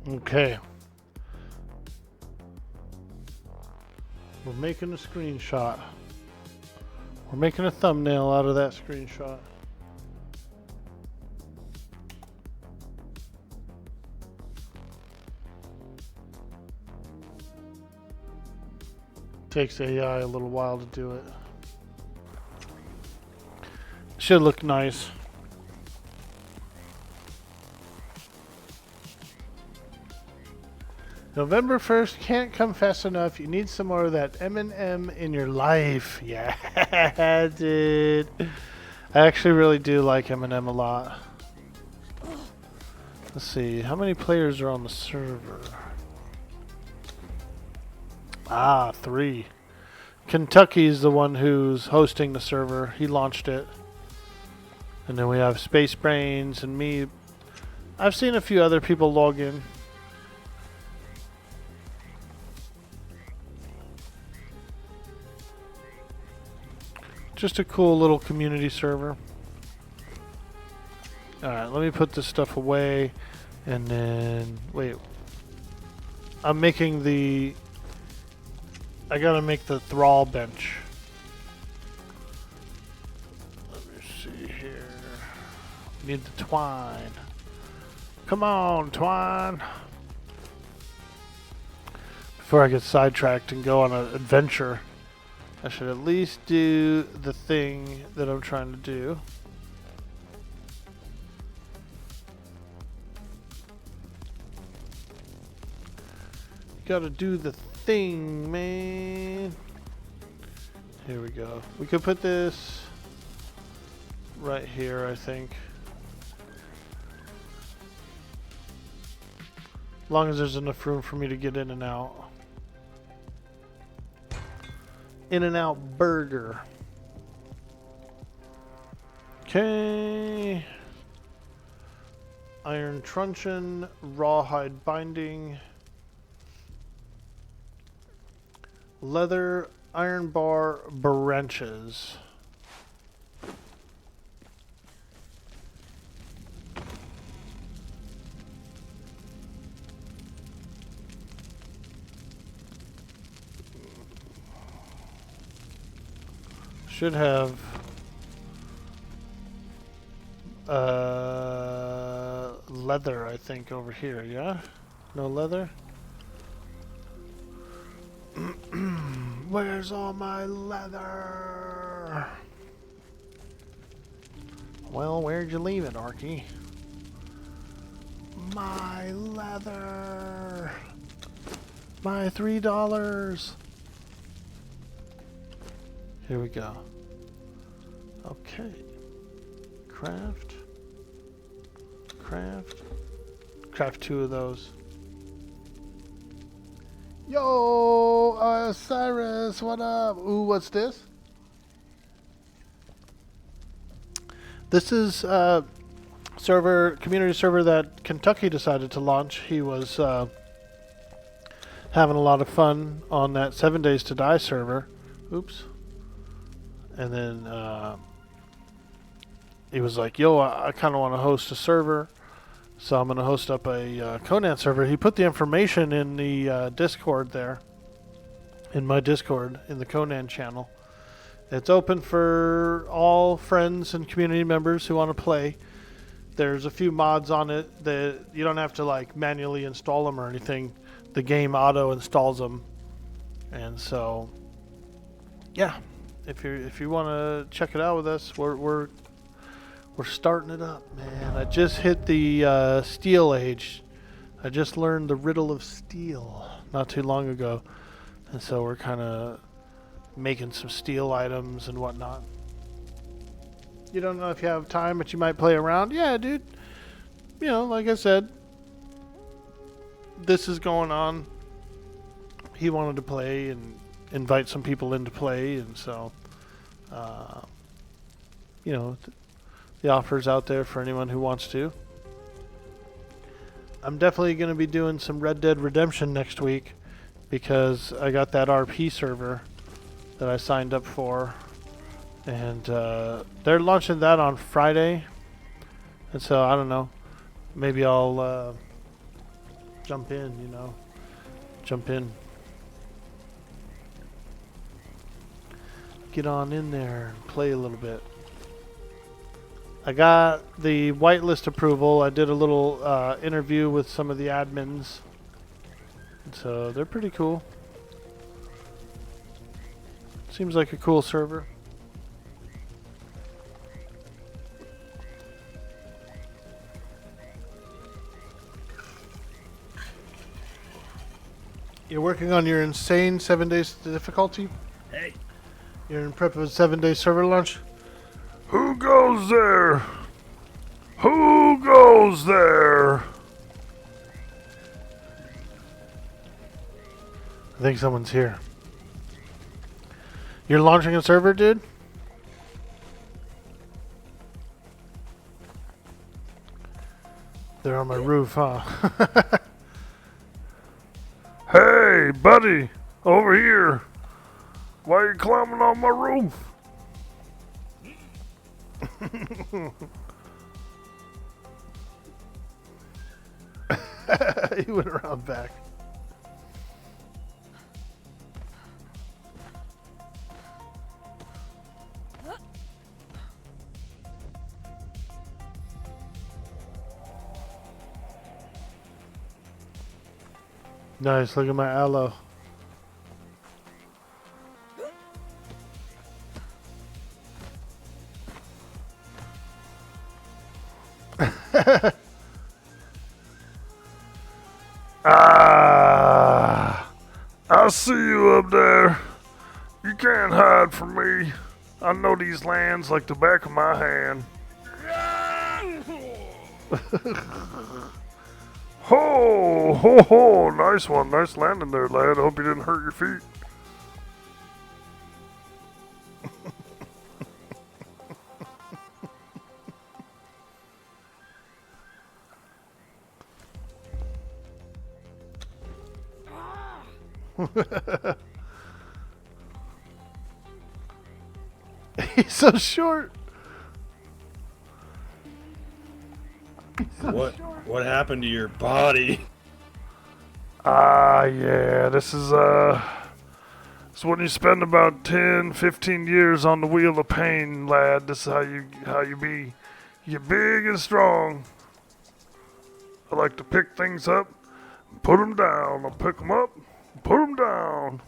Okay. We're making a screenshot. We're making a thumbnail out of that screenshot. Takes AI a little while to do it. Should look nice. November 1st can't come fast enough. You need some more of that M&M in your life. Yeah, dude. I actually really do like M&M a lot. Let's see. How many players are on the server? Ah, 3. Kentucky's the one who's hosting the server. He launched it. And then we have Space Brains and me. I've seen a few other people log in. Just a cool little community server. Alright, let me put this stuff away. And then, wait. I'm making the... I gotta make the thrall bench. Let me see here. Need the twine. Come on, twine. Before I get sidetracked and go on an adventure, I should at least do the thing that I'm trying to do. Gotta do the thing, man. Here we go. We could put this right here, I think. As long as there's enough room for me to get in and out. In-N-Out Burger. Okay. Iron truncheon, rawhide binding, leather, iron bar, branches. Should have leather, I think, over here, yeah? No leather? Where's all my leather? Well, where'd you leave it, Arky? My leather! My $3! Here we go. Okay. Craft. Craft. Craft 2 of those. Yo, Cyrus, what up? Ooh, what's this? This is community server that Kentucky decided to launch. He was having a lot of fun on that 7 Days to Die server. Oops. And then he was like, yo, I kind of want to host a server, so I'm going to host up a Conan server. He put the information in the Discord there, in my Discord, in the Conan channel. It's open for all friends and community members who want to play. There's a few mods on it that you don't have to like manually install them or anything. The game auto installs them. And so, yeah. If you want to check it out with us, we're starting it up, man. I just hit the steel age. I just learned the riddle of steel not too long ago, and so we're kind of making some steel items and whatnot. You don't know if you have time, but you might play around. Yeah, dude. You know, like I said, this is going on. He wanted to play and invite some people in to play, and so you know, the offer's out there for anyone who wants to. I'm definitely going to be doing some Red Dead Redemption next week because I got that RP server that I signed up for, and they're launching that on Friday, and so I don't know, maybe I'll jump in, you know, get on in there and play a little bit. I got the whitelist approval. I did a little interview with some of the admins. So they're pretty cool. Seems like a cool server. You're working on your insane 7 days difficulty? Hey. You're in prep of a 7-day server launch? Who goes there? Who goes there? I think someone's here. You're launching a server, dude? They're on my roof, huh? Hey, buddy, over here. Why are you climbing on my roof? He went around back. Nice, look at my aloe. I see you up there. You can't hide from me. I know these lands like the back of my hand. Ho, ho, ho. Nice one. Nice landing there, lad. I hope you didn't hurt your feet. He's so short. What happened to your body? Yeah, this is when you spend about 10, 15 years on the wheel of pain, lad. This is how you be. You're big and strong. I like to pick things up, put them down. I'll pick them up, put them down.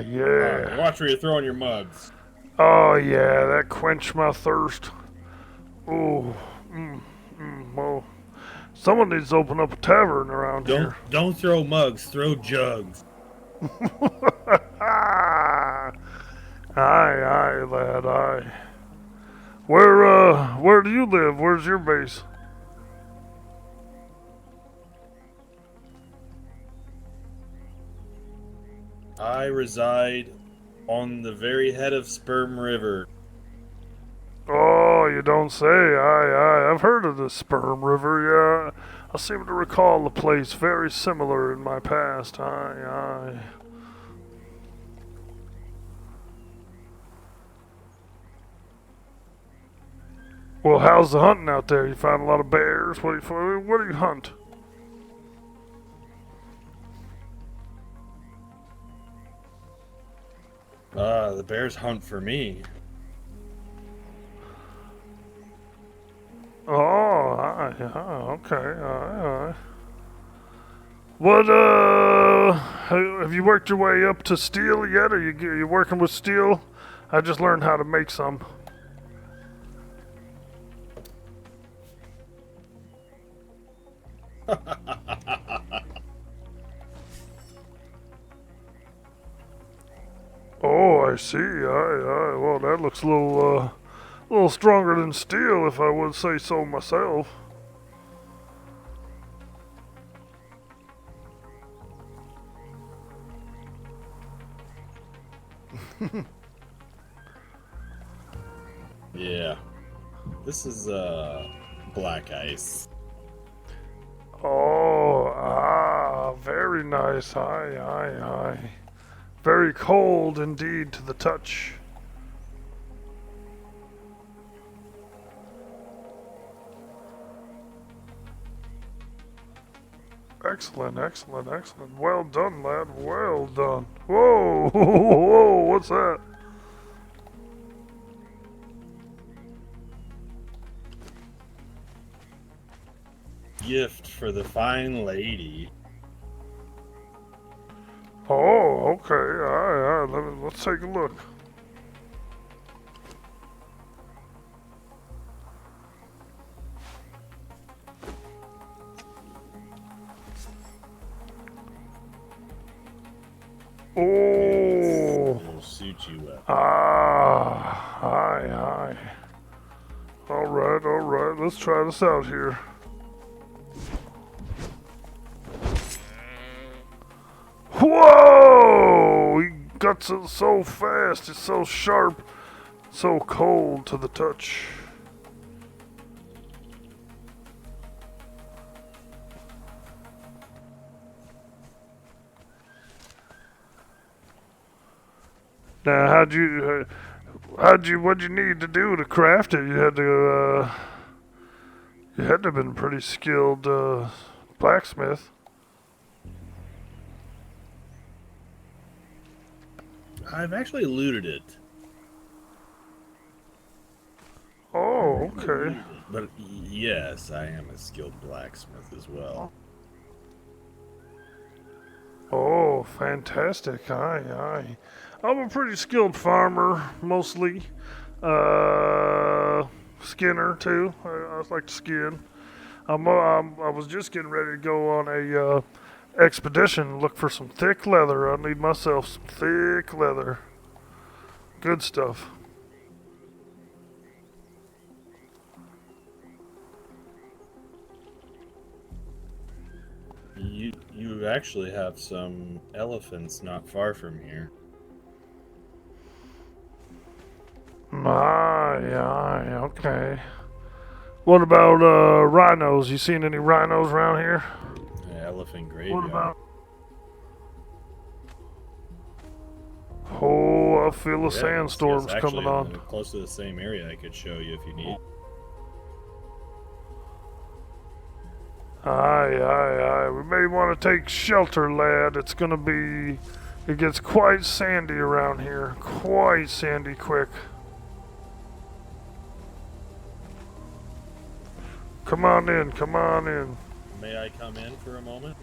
Yeah. Watch where you're throwing your mugs. Oh, yeah, that quenched my thirst. Oh, well, someone needs to open up a tavern around here. Don't throw mugs, throw jugs. Aye, lad, aye. Where do you live? Where's your base? I reside on the very head of Sperm River. Oh, you don't say. Aye, I've heard of the Sperm River, yeah. I seem to recall a place very similar in my past. Aye. Well, how's the hunting out there? You find a lot of bears? What do you hunt? The bears hunt for me. Oh, okay, aye. What, have you worked your way up to steel yet? Are you working with steel? I just learned how to make some. Oh, I see. Aye. Well, that looks a little stronger than steel, if I would say so myself. Yeah. This is black ice. Oh, very nice. Aye, aye, aye. Very cold indeed to the touch. Excellent, excellent, excellent. Well done, lad. Well done. Whoa, whoa, what's that? Gift for the fine lady. Oh, okay. Aye, aye. Let's take a look. Oh. It'll suit you well. Aye, aye. All right. Let's try this out here. Whoa! He guts it so fast. It's so sharp, so cold to the touch. Now, what'd you need to do to craft it? You had to have been a pretty skilled blacksmith. I've actually looted it. Oh, okay. But yes, I am a skilled blacksmith as well. Oh, fantastic. Aye. I'm a pretty skilled farmer, mostly. Skinner, too. I like to skin. I was just getting ready to go on a expedition, look for some thick leather. I need myself some thick leather. Good stuff. You actually have some elephants not far from here. Aye, okay. What about rhinos? You seen any rhinos around here? Elephant graveyard. What about? Oh, I feel a sandstorm's coming on. Close to the same area I could show you if you need. Aye. We may want to take shelter, lad. It gets quite sandy around here. Quite sandy quick. Come on in. May I come in for a moment?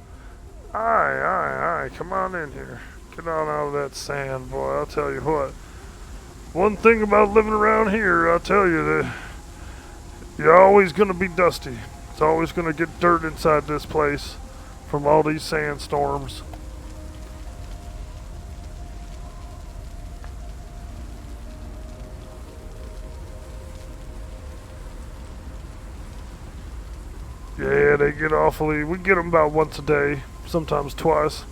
Aye. Come on in here. Get on out of that sand, boy. I'll tell you what. One thing about living around here, I'll tell you that you're always going to be dusty. It's always going to get dirt inside this place from all these sandstorms. Yeah, they get awfully. We get them about once a day, sometimes twice.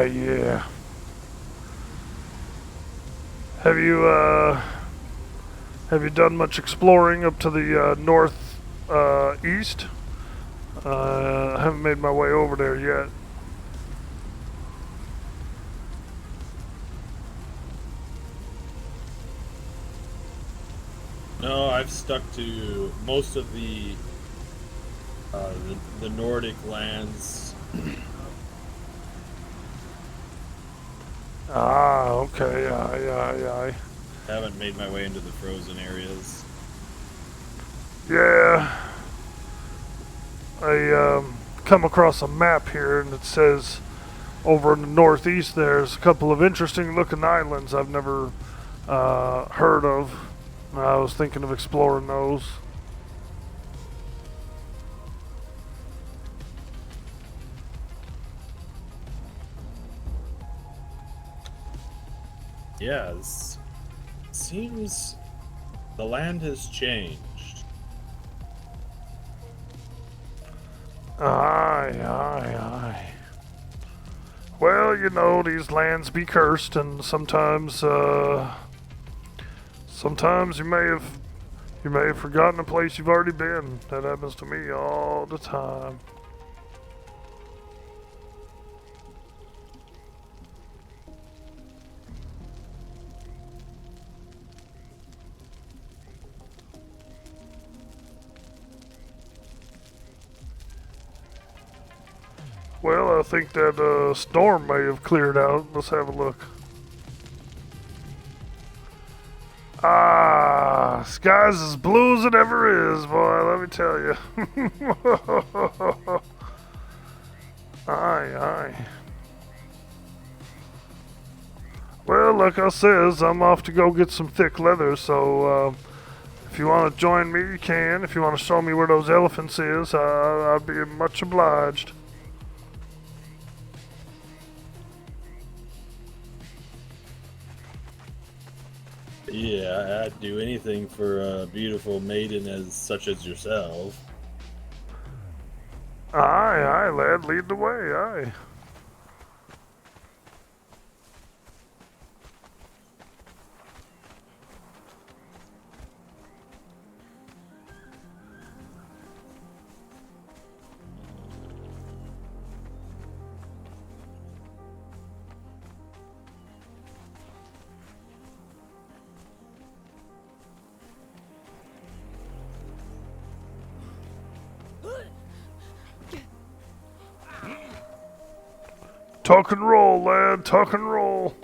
Yeah. Have you done much exploring up to the north east? I haven't made my way over there yet. No, I've stuck to most of the Nordic lands. Okay. Aye. Haven't made my way into the frozen areas. Yeah. I come across a map here, and it says over in the northeast there's a couple of interesting looking islands I've never heard of. I was thinking of exploring those. Yeah, this seems the land has changed. Aye, aye, aye. Well, you know, these lands be cursed, and sometimes you may have forgotten a place you've already been. That happens to me all the time. Well, I think that storm may have cleared out. Let's have a look. Ah, sky's as blue as it ever is, boy, let me tell you. Aye, aye. Well, like I says, I'm off to go get some thick leather, so if you want to join me, you can. If you want to show me where those elephants is, I'd be much obliged. Yeah, I'd do anything for a beautiful maiden as such as yourself. Aye, aye, lad, lead the way, aye. Tuck and roll, lad, tuck and roll.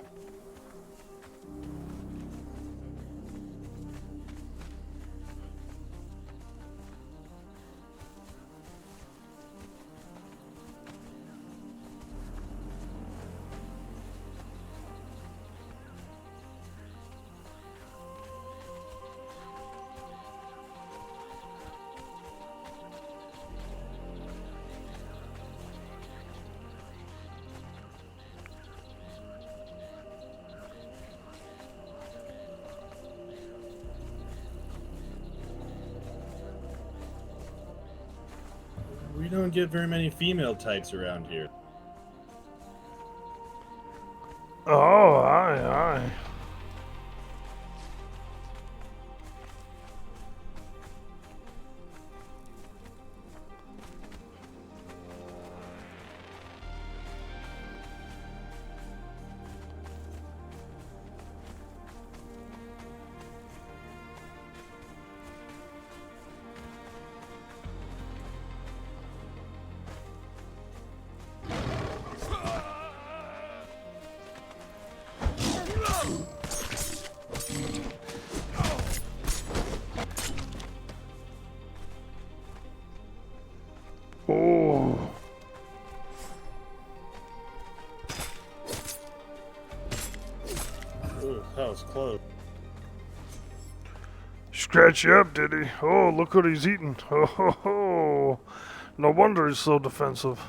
We don't get very many female types around here. Oh, aye, aye. Oh. Ooh, that was close. Scratch you up, did he? Oh, look what he's eating. Oh, ho, ho. No wonder he's so defensive.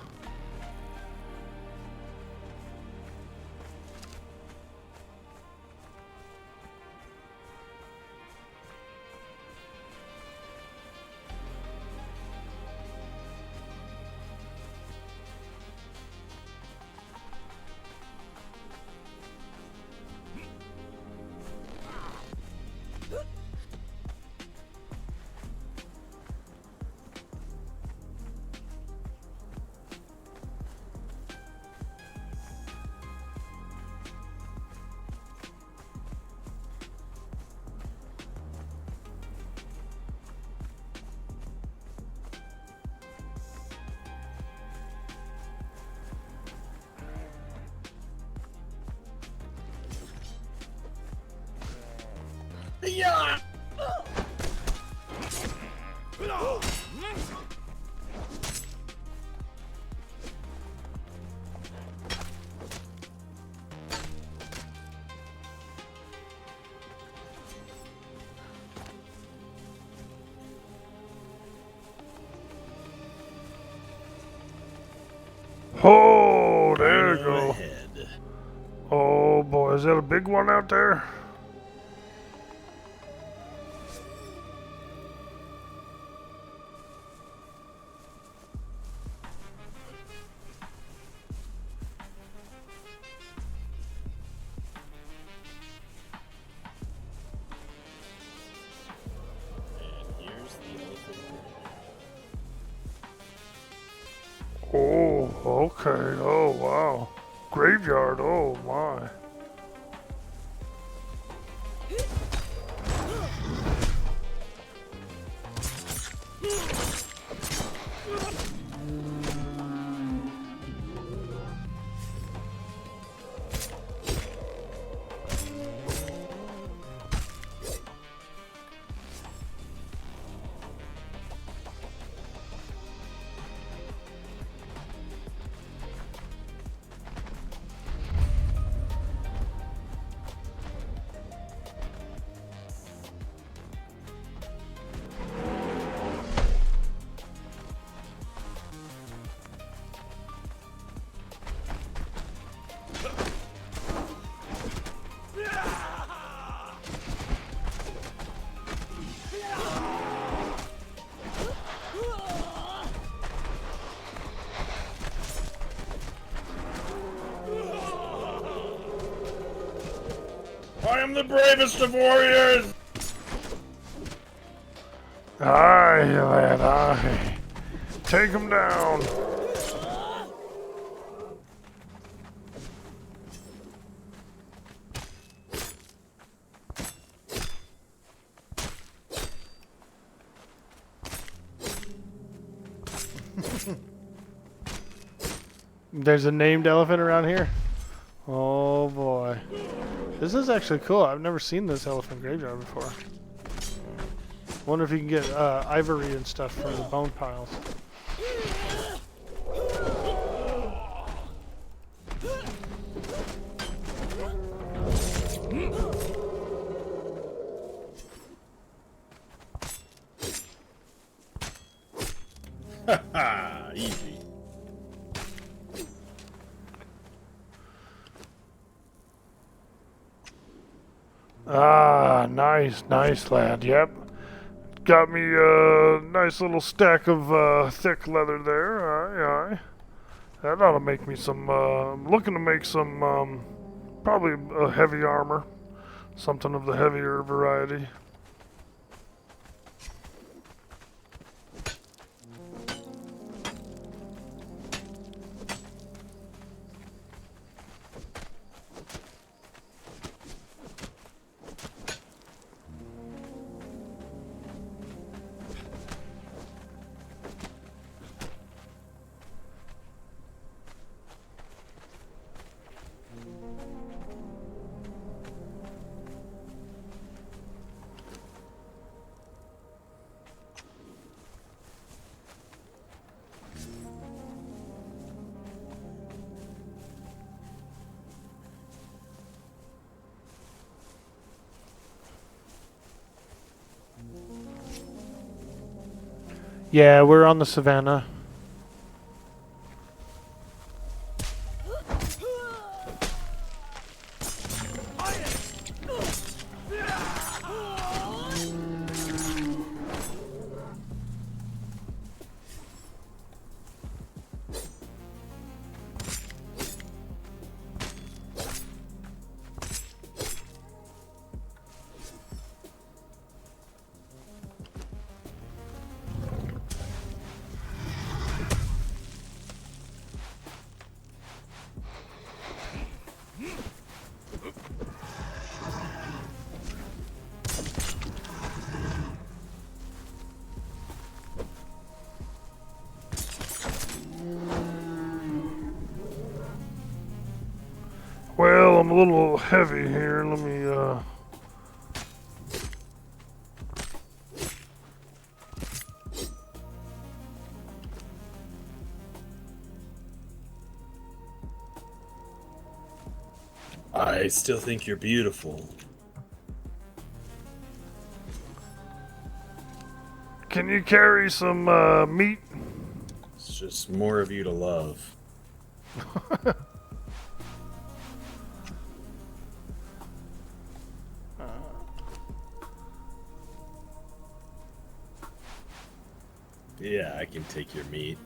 Yeah! Oh, there you Rhino go. ahead. Oh boy, is that a big one out there? And here's the elephant. Oh, okay. Oh, wow. Graveyard. Oh, my. I am the bravest of warriors! Aye, lad, aye. Take him down. There's a named elephant around here. Oh boy. This is actually cool. I've never seen this elephant graveyard before. Wonder if you can get ivory and stuff from the bone piles. Haha, easy. Ah, nice, nice, lad. Yep. Got me a nice little stack of thick leather there. Aye, aye. That ought to make me some, I'm looking to make some, probably a heavy armor. Something of the heavier variety. Yeah, we're on the savannah. Well, I'm a little heavy here. Let me, I still think you're beautiful. Can you carry some, meat? It's just more of you to love. Yeah, I can take your meat.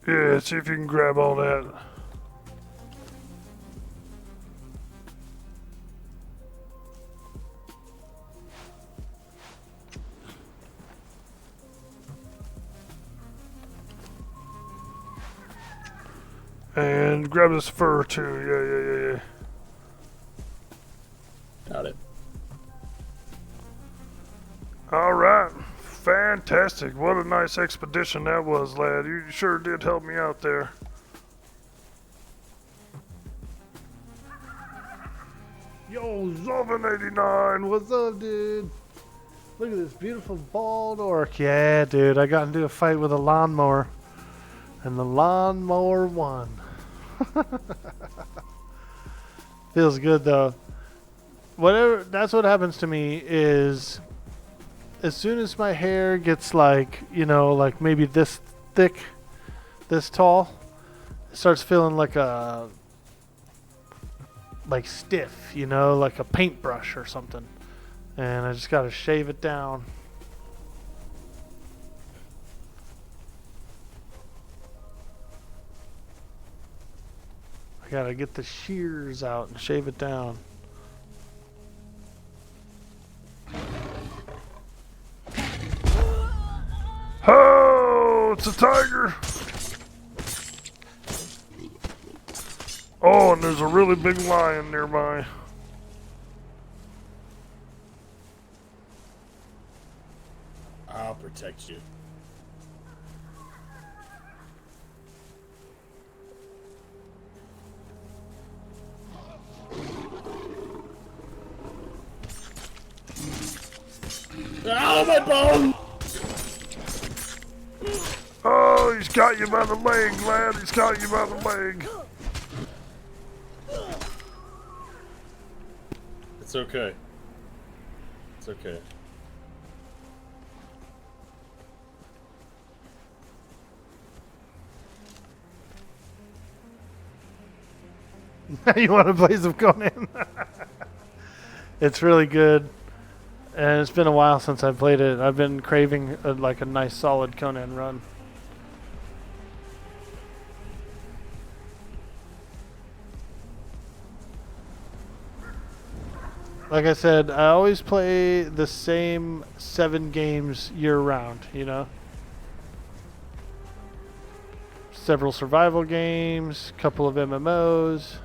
Yeah, see if you can grab all that. And grab this fur too. Yeah. Got it. All right. Fantastic. What a nice expedition that was, lad. You sure did help me out there. Yo, Zovan89, What's up, dude? Look at this beautiful bald orc. Yeah, dude, I got into a fight with a lawnmower, and the lawnmower won. Feels good though. Whatever. That's what happens to me is, as soon as my hair gets like, like maybe this thick, this tall, it starts feeling like stiff, like a paintbrush or something. And I just gotta shave it down. I gotta get the shears out and shave it down. Oh, it's a tiger. Oh, and there's a really big lion nearby. I'll protect you. Ow, my bone! Oh, he's got you by the leg, lad. He's got you by the leg. It's okay. It's okay. You want to play some Conan? It's really good, and it's been a while since I played it. I've been craving a nice solid Conan run. Like I said, I always play the same 7 games year round, Several survival games, couple of MMOs,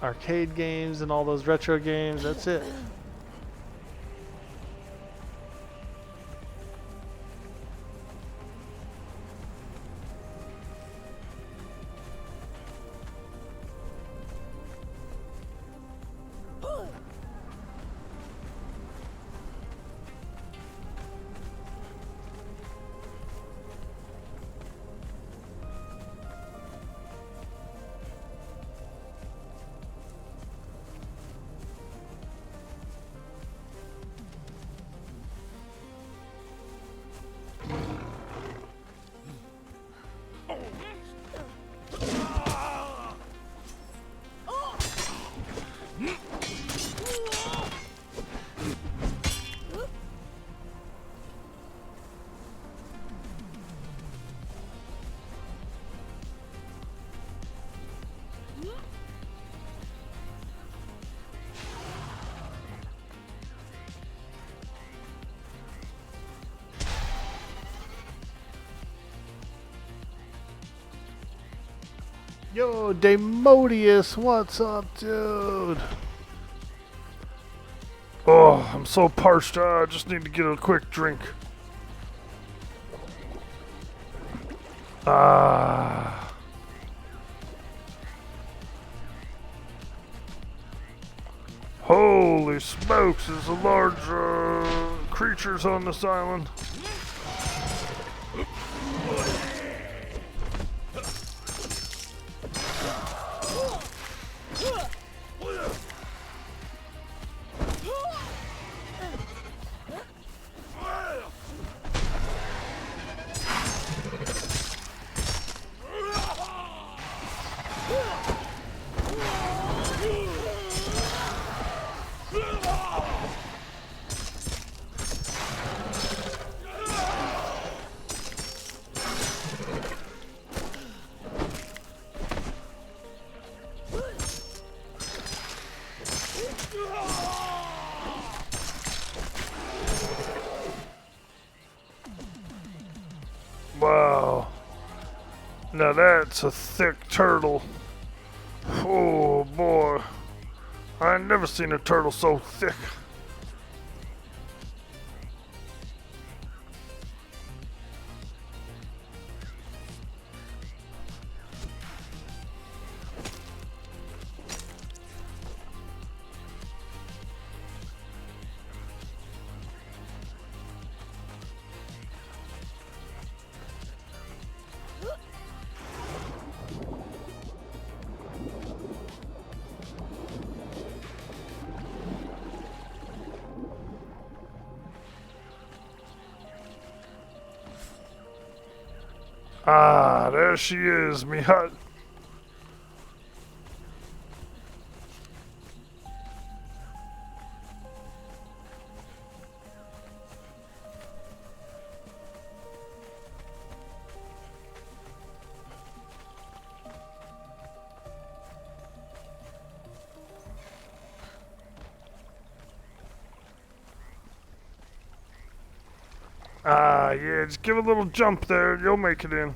arcade games, and all those retro games. That's it. Yo, Demodius, what's up, dude? Oh, I'm so parched. I just need to get a quick drink. Ah. Holy smokes, there's a large creatures on this island. Now that's a thick turtle. Oh boy. I ain't never seen a turtle so thick. Ah, there she is, me hut. Ah, yeah, just give a little jump there, you'll make it in.